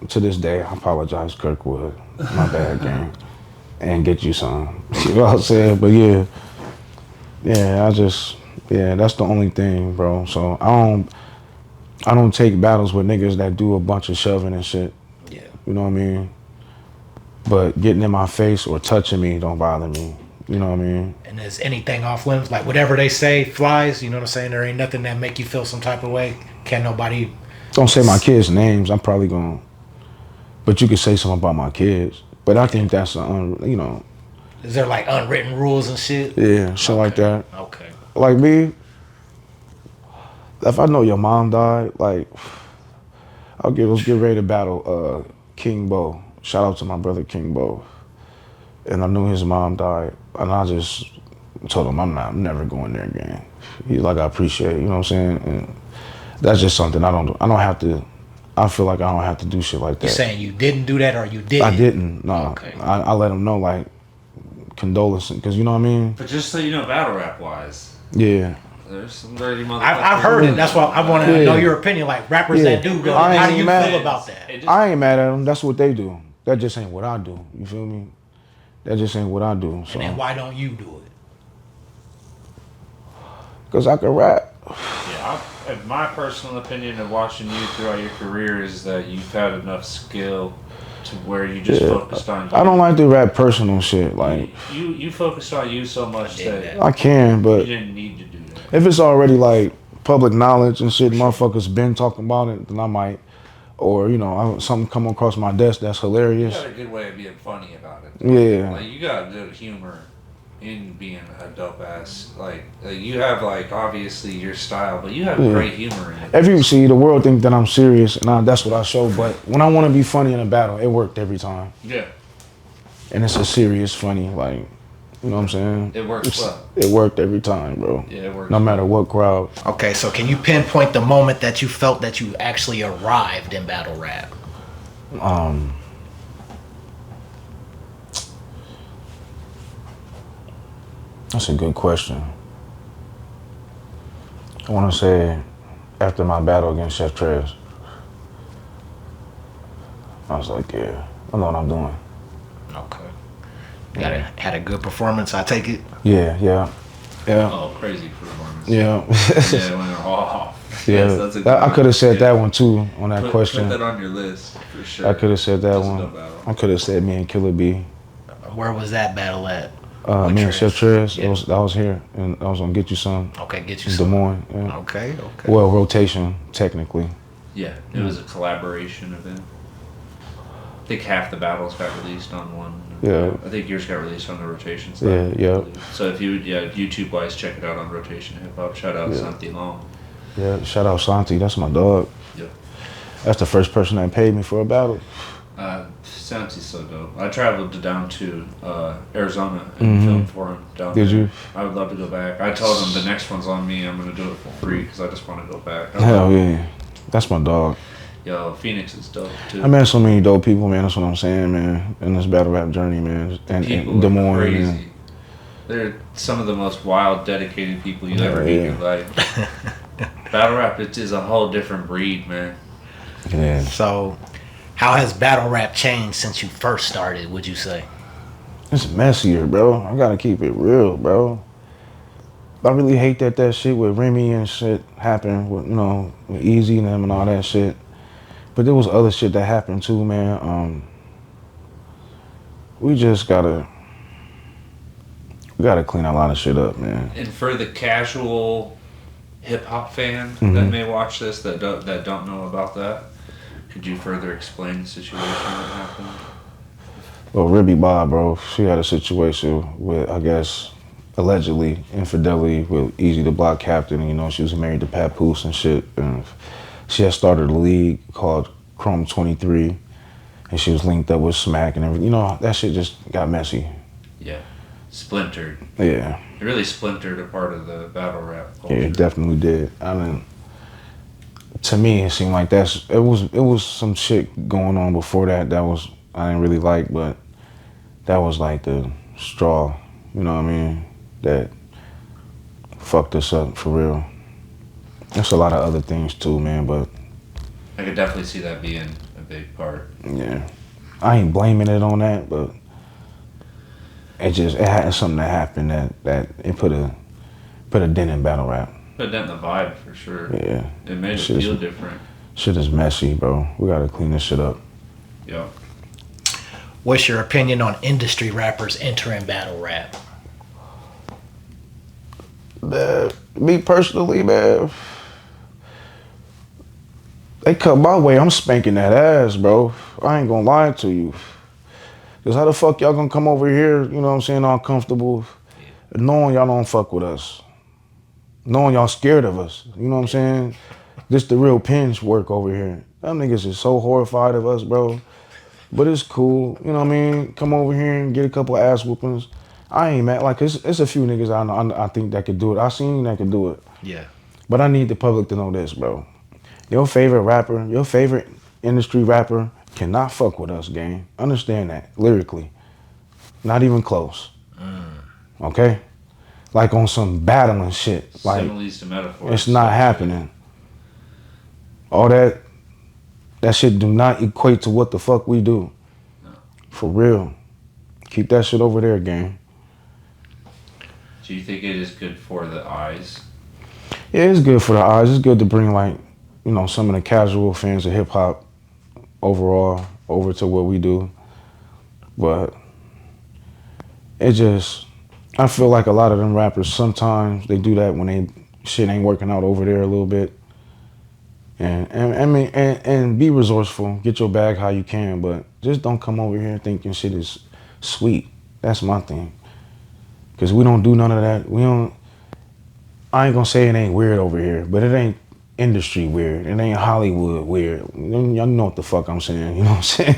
To this day, I apologize, Kirkwood. My bad, gang. And get you some. You know what I'm saying? But yeah, that's the only thing, bro. So I don't take battles with niggas that do a bunch of shoving and shit. Yeah. You know what I mean? But getting in my face or touching me don't bother me. You know what I mean? And is anything off limits? Like whatever they say flies, you know what I'm saying? There ain't nothing that make you feel some type of way. Can't nobody... Don't say my kids' names. I'm probably going... But you could say something about my kids. But I think that's, you know... Is there like unwritten rules and shit? Yeah, shit like that. Okay. Like me, if I know your mom died, like, let's get ready to battle King Bo. Shout out to my brother King Bo. And I knew his mom died. And I just told him I'm never going there again. He's like, I appreciate it, you know what I'm saying? And that's just something I don't have to, I feel like I don't have to do shit like that. You saying you didn't do that or you didn't? I didn't, no. Okay. I let him know, like, condolences, because you know what I mean? But just so you know, battle rap wise, Yeah. there's some dirty motherfuckers. I've heard it. That's why I want to know your opinion. Like rappers that do go, I how ain't do you mad. feel about that? I ain't mad at them. That's what they do. That just ain't what I do. You feel me? That just ain't what I do. So. And then why don't you do it? Because I can rap. Yeah, in my personal opinion of watching you throughout your career is that you've had enough skill to where you just focused on you. I don't like to rap personal shit. Like you focused on you so much that I can, you but didn't need to do that. if it's already like public knowledge and shit, motherfuckers been talking about it, then I might. Or something come across my desk that's You hilarious. got a good way of being funny about it. Yeah. Like you got good humor in being a dope ass. Like you have like obviously your style, but you have great humor in it. The world think that I'm serious, and that's what I show. But when I want to be funny in a battle, it worked every time. Yeah. And it's a serious funny, like, you know what I'm saying? It works well. It worked every time, bro. Yeah, it works. No matter what crowd. Okay, so can you pinpoint the moment that you felt that you actually arrived in battle rap? That's a good question. I want to say after my battle against Chef Trez, I was like, yeah, I know what I'm doing. Okay. Had a good performance, I take it? Yeah. Oh, crazy performance. Yeah. Yeah, it went off. Yeah, Yes, that's a good I could have said yeah. that one too on that question. Put that on your list for sure. I could have said that That's a one. dope battle. I could have said me and Killer B. Where was that battle at? Me and Chef Trez. Yeah. That was here, and I was gonna get you some. Okay, get you In Des some. Moines. Yeah. Okay. Well, rotation technically. Yeah, it was a collaboration event. I think half the battles got released on one. Yeah. I think yours got released on the rotation side. Yeah. So if you YouTube wise, check it out on Rotation Hip Hop. Shout out Santi Long. Yeah. Shout out Santi. That's my dog. Yeah. That's the first person that paid me for a battle. Santi's so dope. I traveled down to Arizona and filmed for him down there. Did you? I would love to go back. I told him the next one's on me. I'm gonna do it for free because I just want to go back. Hell yeah. That's my dog. Yo, Phoenix is dope too. I met so many dope people, man. That's what I'm saying, man. In this battle rap journey, man. And People Des are Moines, crazy. man. They're some of the most wild, dedicated people you ever meet in your life. Battle rap, it is a whole different breed, man. Yeah. So, how has battle rap changed since you first started, would you say? It's messier, bro. I gotta keep it real, bro. I really hate that shit with Remy and shit happened with, with Easy and them and all that shit. But there was other shit that happened too, man. We just gotta clean a lot of shit up, man. And for the casual hip hop fan that may watch this that don't know about that, could you further explain the situation that happened? Well, Ribby Bob, bro, she had a situation with, I guess, allegedly infidelity with Easy the Block Captain. She was married to Papoose and shit. And she had started a league called Chrome 23, and she was linked up with Smack and everything. That shit just got messy. Yeah. Splintered. Yeah. It really splintered a part of the battle rap culture. Yeah, it definitely did. I mean, to me, it seemed like it was some shit going on before that I didn't really like, but that was like the straw, you know what I mean, that fucked us up for real. There's a lot of other things too, man, but I could definitely see that being a big part. yeah. I ain't blaming it on that, but it had something that happened that it put a dent in battle rap. Put that in the vibe for sure. Yeah. It made it feel different. Shit is messy, bro. We gotta clean this shit up. Yeah. What's your opinion on industry rappers entering battle rap? Man, me personally, man, they come my way, I'm spanking that ass, bro. I ain't gonna lie to you. Cause how the fuck y'all gonna come over here, you know what I'm saying, all comfortable, knowing y'all don't fuck with us. Knowing y'all scared of us, you know what I'm saying? This the real pinch work over here. Them niggas is so horrified of us, bro. But it's cool, you know what I mean? Come over here and get a couple of ass whoopings. I ain't mad. Like, it's a few niggas I think that could do it. I seen that could do it. Yeah. But I need the public to know this, bro. Your favorite rapper, your favorite industry rapper cannot fuck with us, gang. Understand that, lyrically. Not even close. Okay? Like on some battling shit. Like, Similes to metaphors. it's not happening. All that shit do not equate to what the fuck we do. No. For real. Keep that shit over there, gang. Do you think it is good for the eyes? Yeah, it's good for the eyes. It's good to bring like, some of the casual fans of hip hop overall over to what we do. But it just, I feel like a lot of them rappers sometimes they do that when they shit ain't working out over there a little bit. And I mean, and be resourceful. Get your bag how you can, but just don't come over here thinking shit is sweet. That's my thing. Cause we don't do none of that. We don't. I ain't gonna say it ain't weird over here, but it ain't industry weird. It ain't Hollywood weird. Y'all know what the fuck I'm saying. You know what I'm saying?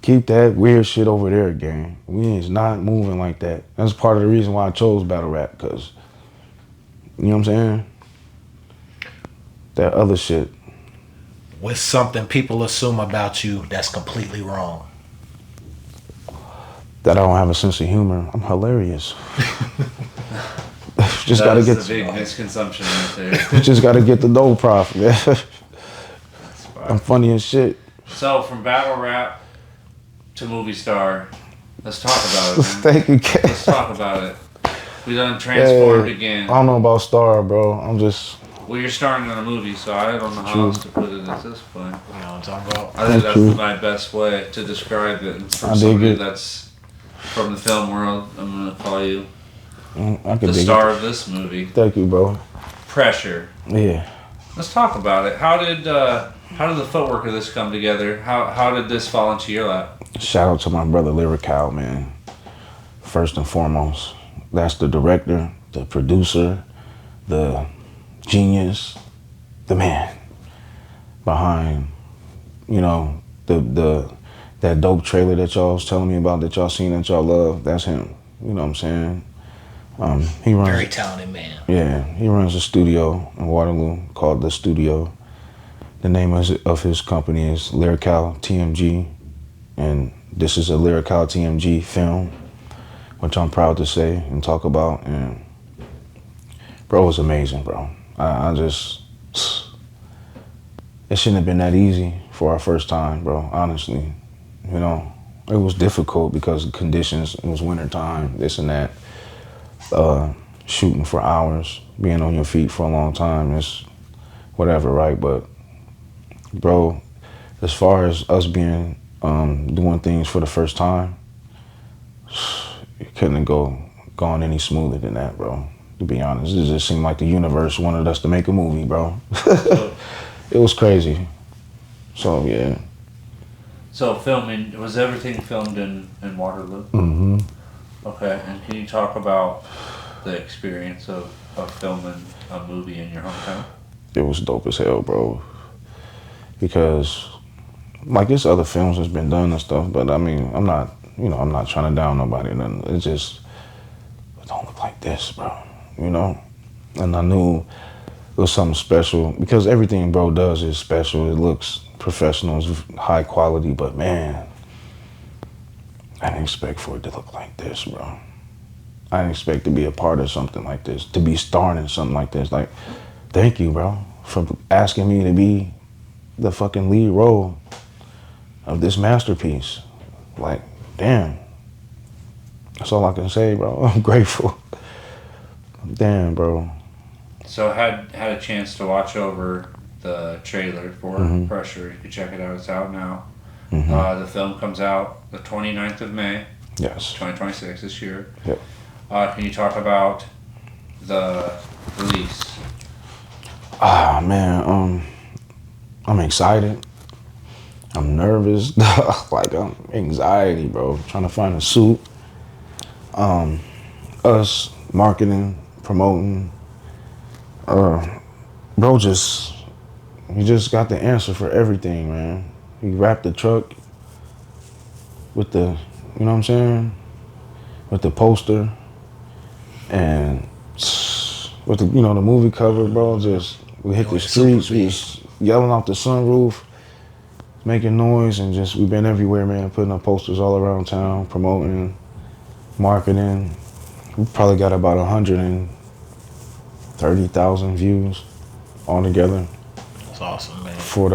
Keep that weird shit over there, gang. We is not moving like that. That's part of the reason why I chose battle rap, cause you know what I'm saying? That other shit. What's something people assume about you that's completely wrong? That I don't have a sense of humor. I'm hilarious. Just That gotta is get the big misconception right there. just gotta get the dough profit, man. That's I'm fine. funny as shit. So from battle rap to movie star, let's talk about it, man. Thank you, Ken. Let's talk about it. We done transformed Hey, again. I don't know about Star, bro. I'm just Well, you're starring in a movie, so I don't know how True. else to put it at this point. You know what I'm talking about? I think That's that's true. my best way to describe it. And I from dig somebody it. that's from the film world, I'm gonna call you I could the dig star it. of this movie. Thank you, bro. Pressure. Yeah. Let's talk about it. How did the footwork of this come together? How did this fall into your lap? Shout out to my brother Lyrical, man. First and foremost. That's the director, the producer, the genius, the man behind, the that dope trailer that y'all was telling me about that y'all seen that y'all love. That's him. You know what I'm saying? He runs. Very talented man. Yeah, he runs a studio in Waterloo called The Studio. The name of his company is Lyrical TMG, and this is a Lyrical TMG film, which I'm proud to say and talk about. And bro, it was amazing, bro. I just, it shouldn't have been that easy for our first time, bro. Honestly, it was difficult because of conditions. It was wintertime, this and that. Shooting for hours, being on your feet for a long time, it's whatever, right? But bro, as far as us being doing things for the first time, it couldn't have gone any smoother than that, bro. To be honest, it just seemed like the universe wanted us to make a movie, bro. It was crazy. So yeah. So filming, was everything filmed in Waterloo? Mm-hmm. Okay, and can you talk about the experience of filming a movie in your hometown? It was dope as hell, bro. Because like there's other films that's been done and stuff, but I mean, I'm not trying to down nobody. And it don't look like this, bro. And I knew it was something special because everything bro does is special. It looks professional, it's high quality, but man, I didn't expect for it to look like this, bro. I didn't expect to be a part of something like this, to be starring in something like this. Like, thank you, bro, for asking me to be the fucking lead role of this masterpiece. Like, damn. That's all I can say, bro. I'm grateful. Damn, bro. So had a chance to watch over the trailer for Pressure. You can check it out. It's out now. The film comes out the 29th of May, Yes. 2026 this year. Yep. Can you talk about the release? Man, I'm excited. I'm nervous. Like, I'm anxiety, bro. Trying to find a suit. Us marketing, promoting. Bro, he just got the answer for everything, man. He wrapped the truck with the, you know what I'm saying? With the poster and with the, the movie cover, bro. Just, we hit the streets, we was yelling out the sunroof, making noise, and just, we've been everywhere, man, putting up posters all around town, promoting, marketing. We probably got about 130,000 views altogether. That's awesome, man. For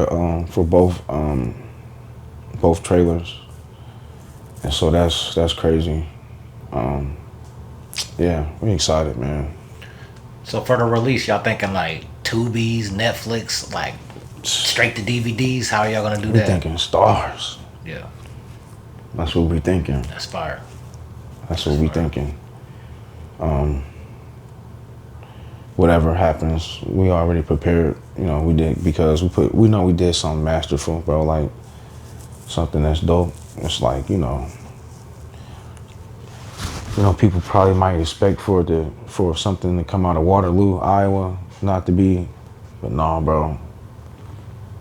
both trailers. And so that's crazy. Yeah, we're excited, man. So for the release, y'all thinking like Tubies, Netflix, like straight to DVDs? How are y'all gonna do We that? thinking stars. Yeah, That's what we thinking. that's fire. That's what we thinking. Whatever happens, we already prepared. You know, we did because we know we did something masterful, bro. Like something that's dope. It's like people probably might expect for something to come out of Waterloo, Iowa, not to be, but nah, bro.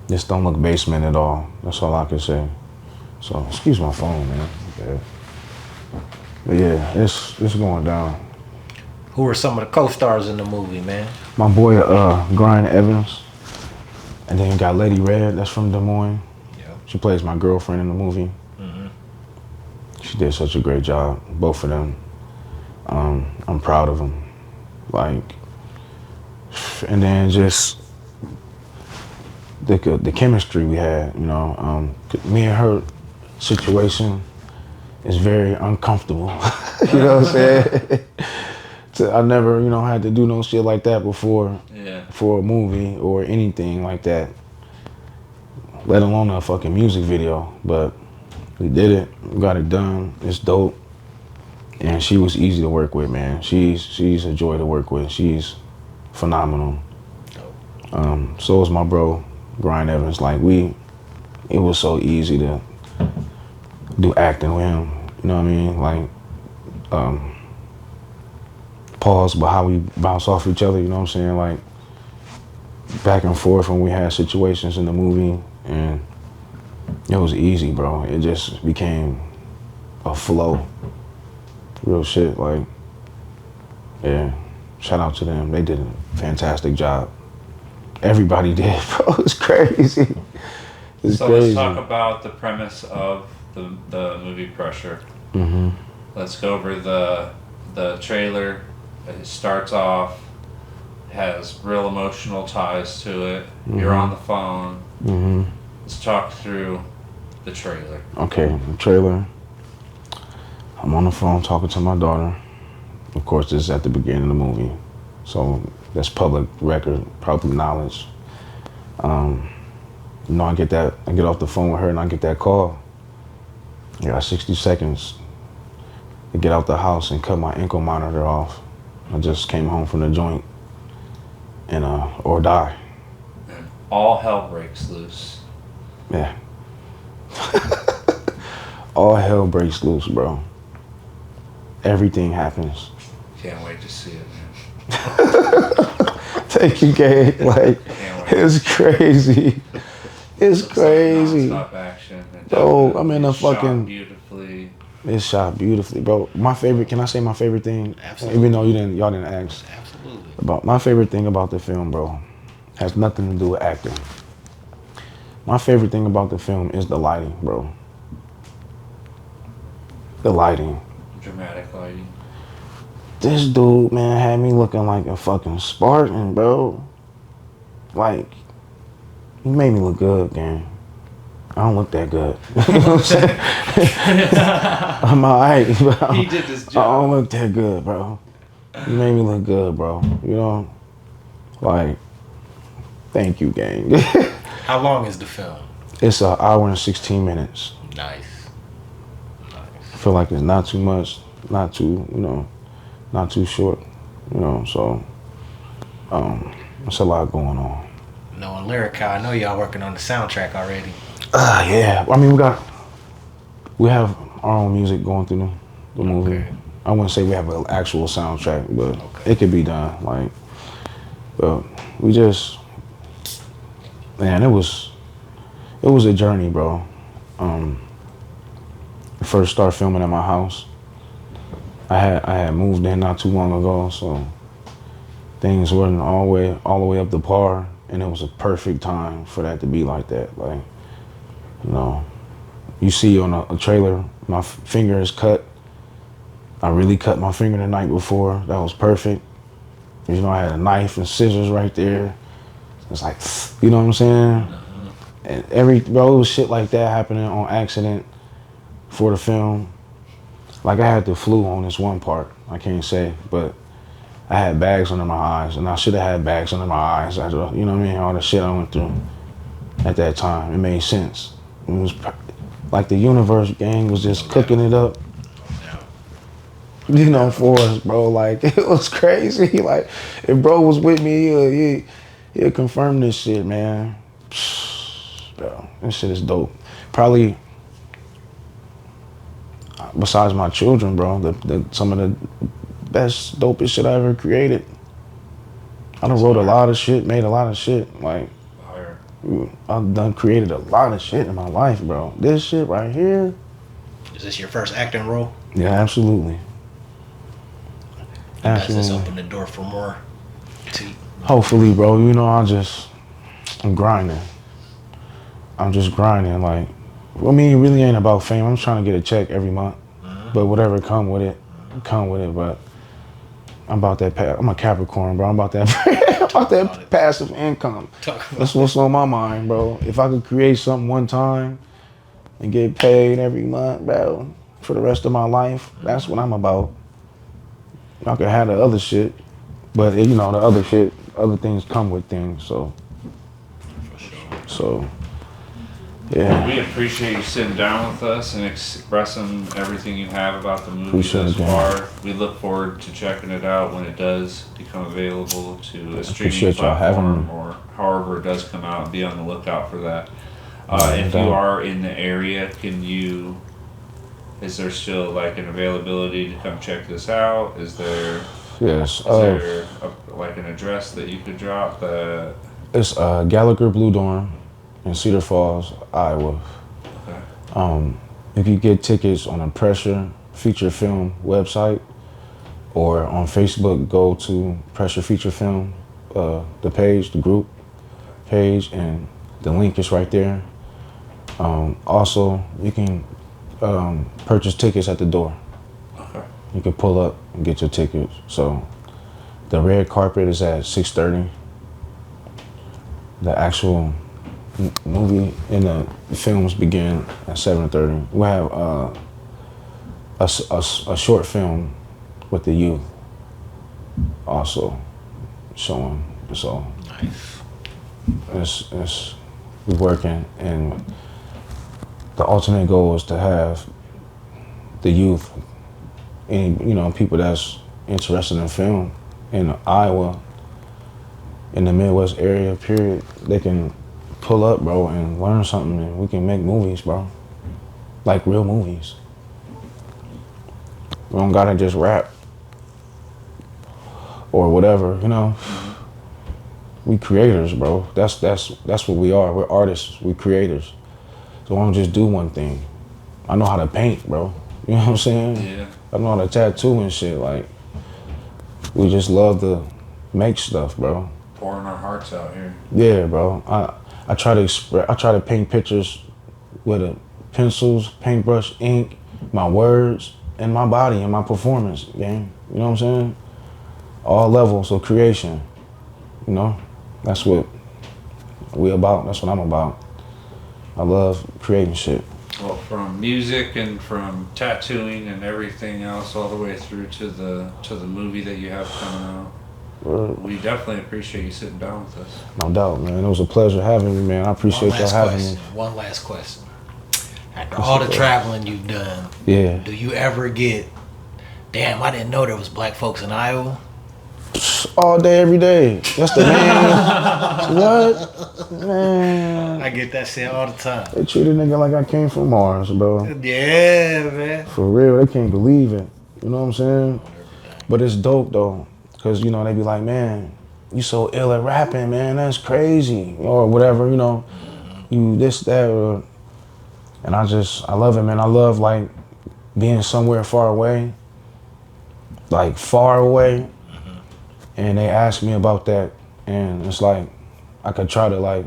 This don't look basement at all. That's all I can say. So excuse my phone, man. Yeah. But yeah, it's going down. Who are some of the co-stars in the movie, man? My boy, Brian Evans. And then you got Lady Red, that's from Des Moines. Yeah. She plays my girlfriend in the movie. Mm-hmm. She did such a great job, both of them. I'm proud of them. Like, and then just the chemistry we had, me and her situation is very uncomfortable. You know what I'm saying? I never, had to do no shit like that before. Yeah. For a movie or anything like that, let alone a fucking music video. But we did it, we got it done. It's dope, and she was easy to work with, man. She's a joy to work with. She's phenomenal. So is my bro Brian Evans. Like it was so easy to do acting with him. You know what I mean? Like pause, but how we bounce off each other. You know what I'm saying? Like back and forth when we had situations in the movie, and it was easy, bro. It just became a flow. Real shit, like, yeah. Shout out to them. They did a fantastic job. Everybody did, bro. It's crazy. It's so crazy. let's talk about the premise of the movie Pressure. Mm-hmm. Let's go over the trailer. It starts off, has real emotional ties to it. Mm-hmm. You're on the phone. Mm-hmm. Let's talk through the trailer. Okay, the trailer. I'm on the phone talking to my daughter. Of course, this is at the beginning of the movie, so that's public record, public knowledge. I get off the phone with her and I get that call. I got 60 seconds to get out the house and cut my ankle monitor off. I just came home from the joint, and or die. And all hell breaks loose. Yeah. All hell breaks loose, bro. Everything happens. Can't wait to see it, man. Thank you, Gabe. Like, it's crazy. It's crazy. Non-stop action. Bro, I'm in a It's shot fucking... beautifully. It's shot beautifully, bro. My favorite, can I say my favorite thing? Absolutely. Even though y'all didn't ask. Absolutely. About my favorite thing about the film, bro, has nothing to do with acting. My favorite thing about the film is the lighting, bro. The lighting. Dramatic lighting. This dude, man, had me looking like a fucking Spartan, bro. Like, he made me look good, gang. I don't look that good. You know what I'm saying? I'm alright, bro. He did this I job. don't look that good, bro. You made me look good, bro. You know? Like, thank you, gang. How long is the film? It's an hour and 16 minutes. Nice. I feel like it's not too much, not too short, so it's a lot going on. Knowing Lyrica, I know y'all working on the soundtrack already. Yeah. I mean, we have our own music going through the movie. Okay. I wouldn't say we have an actual soundtrack, but it could be done. Like, but we just, man, it was a journey, bro. First start filming at my house. I had moved in not too long ago, so things weren't all the way up to par, and it was a perfect time for that to be like that. Like, you see on a trailer, my finger is cut. I really cut my finger the night before. That was perfect. I had a knife and scissors right there. It's like, you know what I'm saying? And it was shit like that happening on accident for the film. Like, I had the flu on this one part. I can't say, but I had bags under my eyes, and I should have had bags under my eyes. You know what I mean? All the shit I went through at that time. It made sense. It was like the universe gang was just cooking it up, you know, for us, bro. Like, it was crazy. Like, if bro was with me, he'll confirm this shit, man. Bro, this shit is dope. Probably, besides my children, bro, some of the best, dopest shit I ever created. I done wrote a lot of shit, made a lot of shit. Like, I've done created a lot of shit in my life, bro. This shit right here. Is this your first acting role? Yeah, absolutely. Does this open the door for more? Hopefully, bro. You know, I'm grinding. I'm just grinding. Like, I mean, it really ain't about fame. I'm trying to get a check every month. But whatever come with it. But I'm about that. I'm a Capricorn, bro. I'm about that passive income. That's what's on my mind, bro. If I could create something one time and get paid every month, bro, for the rest of my life, that's what I'm about. I could have the other shit, but you know, the other shit, other things come with things. So, yeah. We appreciate you sitting down with us and expressing everything you have about the movie Appreciate thus it, man. far. We look forward to checking it out when it does become available to a streaming Appreciate y'all having platform me. or however it does come out. Be on the lookout for that. If no you doubt. are in the area, is there still like an availability to come check this out? Is there Yes. like an address that you could drop? It's Gallagher Blue Dorm in Cedar Falls, Iowa. Okay. You can get tickets on a Pressure Feature Film website, or on Facebook, go to Pressure Feature Film, the page, the group page, and the link is right there. Also, you can purchase tickets at the door. Okay. You can pull up and get your tickets. So the red carpet is at 6:30. The actual movie and the films begin at 7:30. We have a short film with the youth also showing. So Nice. it's we're working, and the ultimate goal is to have the youth, any people that's interested in film in Iowa, in the Midwest area, period, they can pull up, bro, and learn something, and we can make movies, bro. Like real movies. We don't gotta just rap or whatever, you know. We creators, bro. That's what we are. We're artists. We creators. So I don't just do one thing. I know how to paint, bro. You know what I'm saying? Yeah. I know how to tattoo and shit. Like, we just love to make stuff, bro. Pouring our hearts out here. Yeah, bro. I try to paint pictures with pencils, paintbrush, ink, my words, and my body and my performance, gang. You know what I'm saying? All levels of creation. You know? That's what we about. That's what I'm about. I love creating shit. Well, from music and from tattooing and everything else, all the way through to the movie that you have coming out. We definitely appreciate you sitting down with us. No doubt, man. It was a pleasure having me, man. I appreciate y'all having me. One last question. After all the traveling you've done, Yeah. do you ever get, damn, I didn't know there was black folks in Iowa? All day, every day. That's the man. What? Man. I get that shit all the time. They treat a nigga like I came from Mars, bro. Yeah, man. For real, they can't believe it. You know what I'm saying? But it's dope, though. Because, they be like, man, you so ill at rapping, man. That's crazy. Or whatever, you this, that. And I love it, man. I love, like, being somewhere far away. Like, far away. And they asked me about that. And it's like, I could try to, like,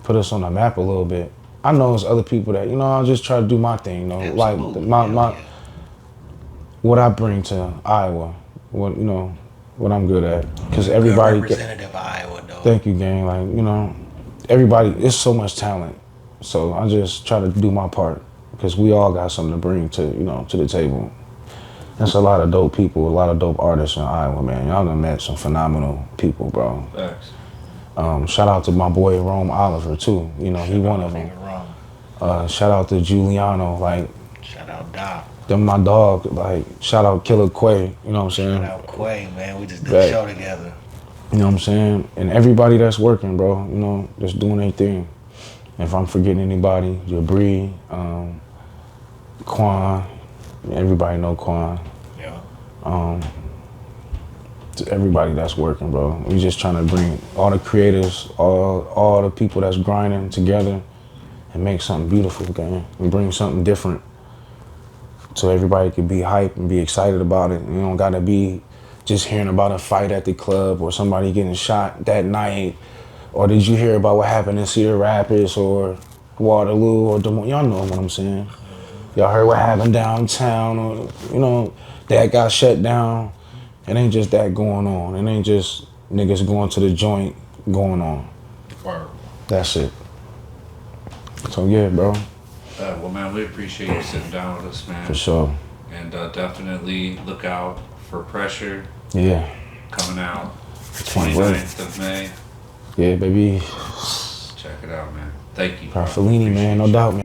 put us on the map a little bit. I know there's other people that, I'll just try to do my thing, Like, what I bring to Iowa. What I'm good at. Because everybody. Representative of Iowa, though. Thank you, gang. Like, everybody, it's so much talent. So I just try to do my part. Because we all got something to bring to the table. There's a lot of dope people, a lot of dope artists in Iowa, man. Y'all done met some phenomenal people, bro. Facts. Shout out to my boy Rome Oliver too. You know, he one of them. Shout out to Giuliano, like. Shout out Doc. Them my dog, like, shout out Killer Quay, you know what I'm saying? Shout out Quay, man. We just did a show together. You know what I'm saying? And everybody that's working, bro, you know, just doing their thing. If I'm forgetting anybody, Jabri, Quan, everybody know Quan. Yeah. To everybody that's working, bro. We just trying to bring all the creators, all the people that's grinding together and make something beautiful, okay? And bring something different so everybody can be hyped and be excited about it. You don't gotta be just hearing about a fight at the club or somebody getting shot that night. Or did you hear about what happened in Cedar Rapids or Waterloo or Des Moines? Y'all know what I'm saying. Y'all heard what happened downtown or, you know, that got shut down. It ain't just that going on. It ain't just niggas going to the joint going on. Word. That's it. So yeah, bro. Well, man, we appreciate you sitting down with us, man. For sure. And definitely look out for Pressure. Yeah. Coming out 29th of May. Yeah, baby. Check it out, man. Thank you. Prophelinni, man, no doubt, man.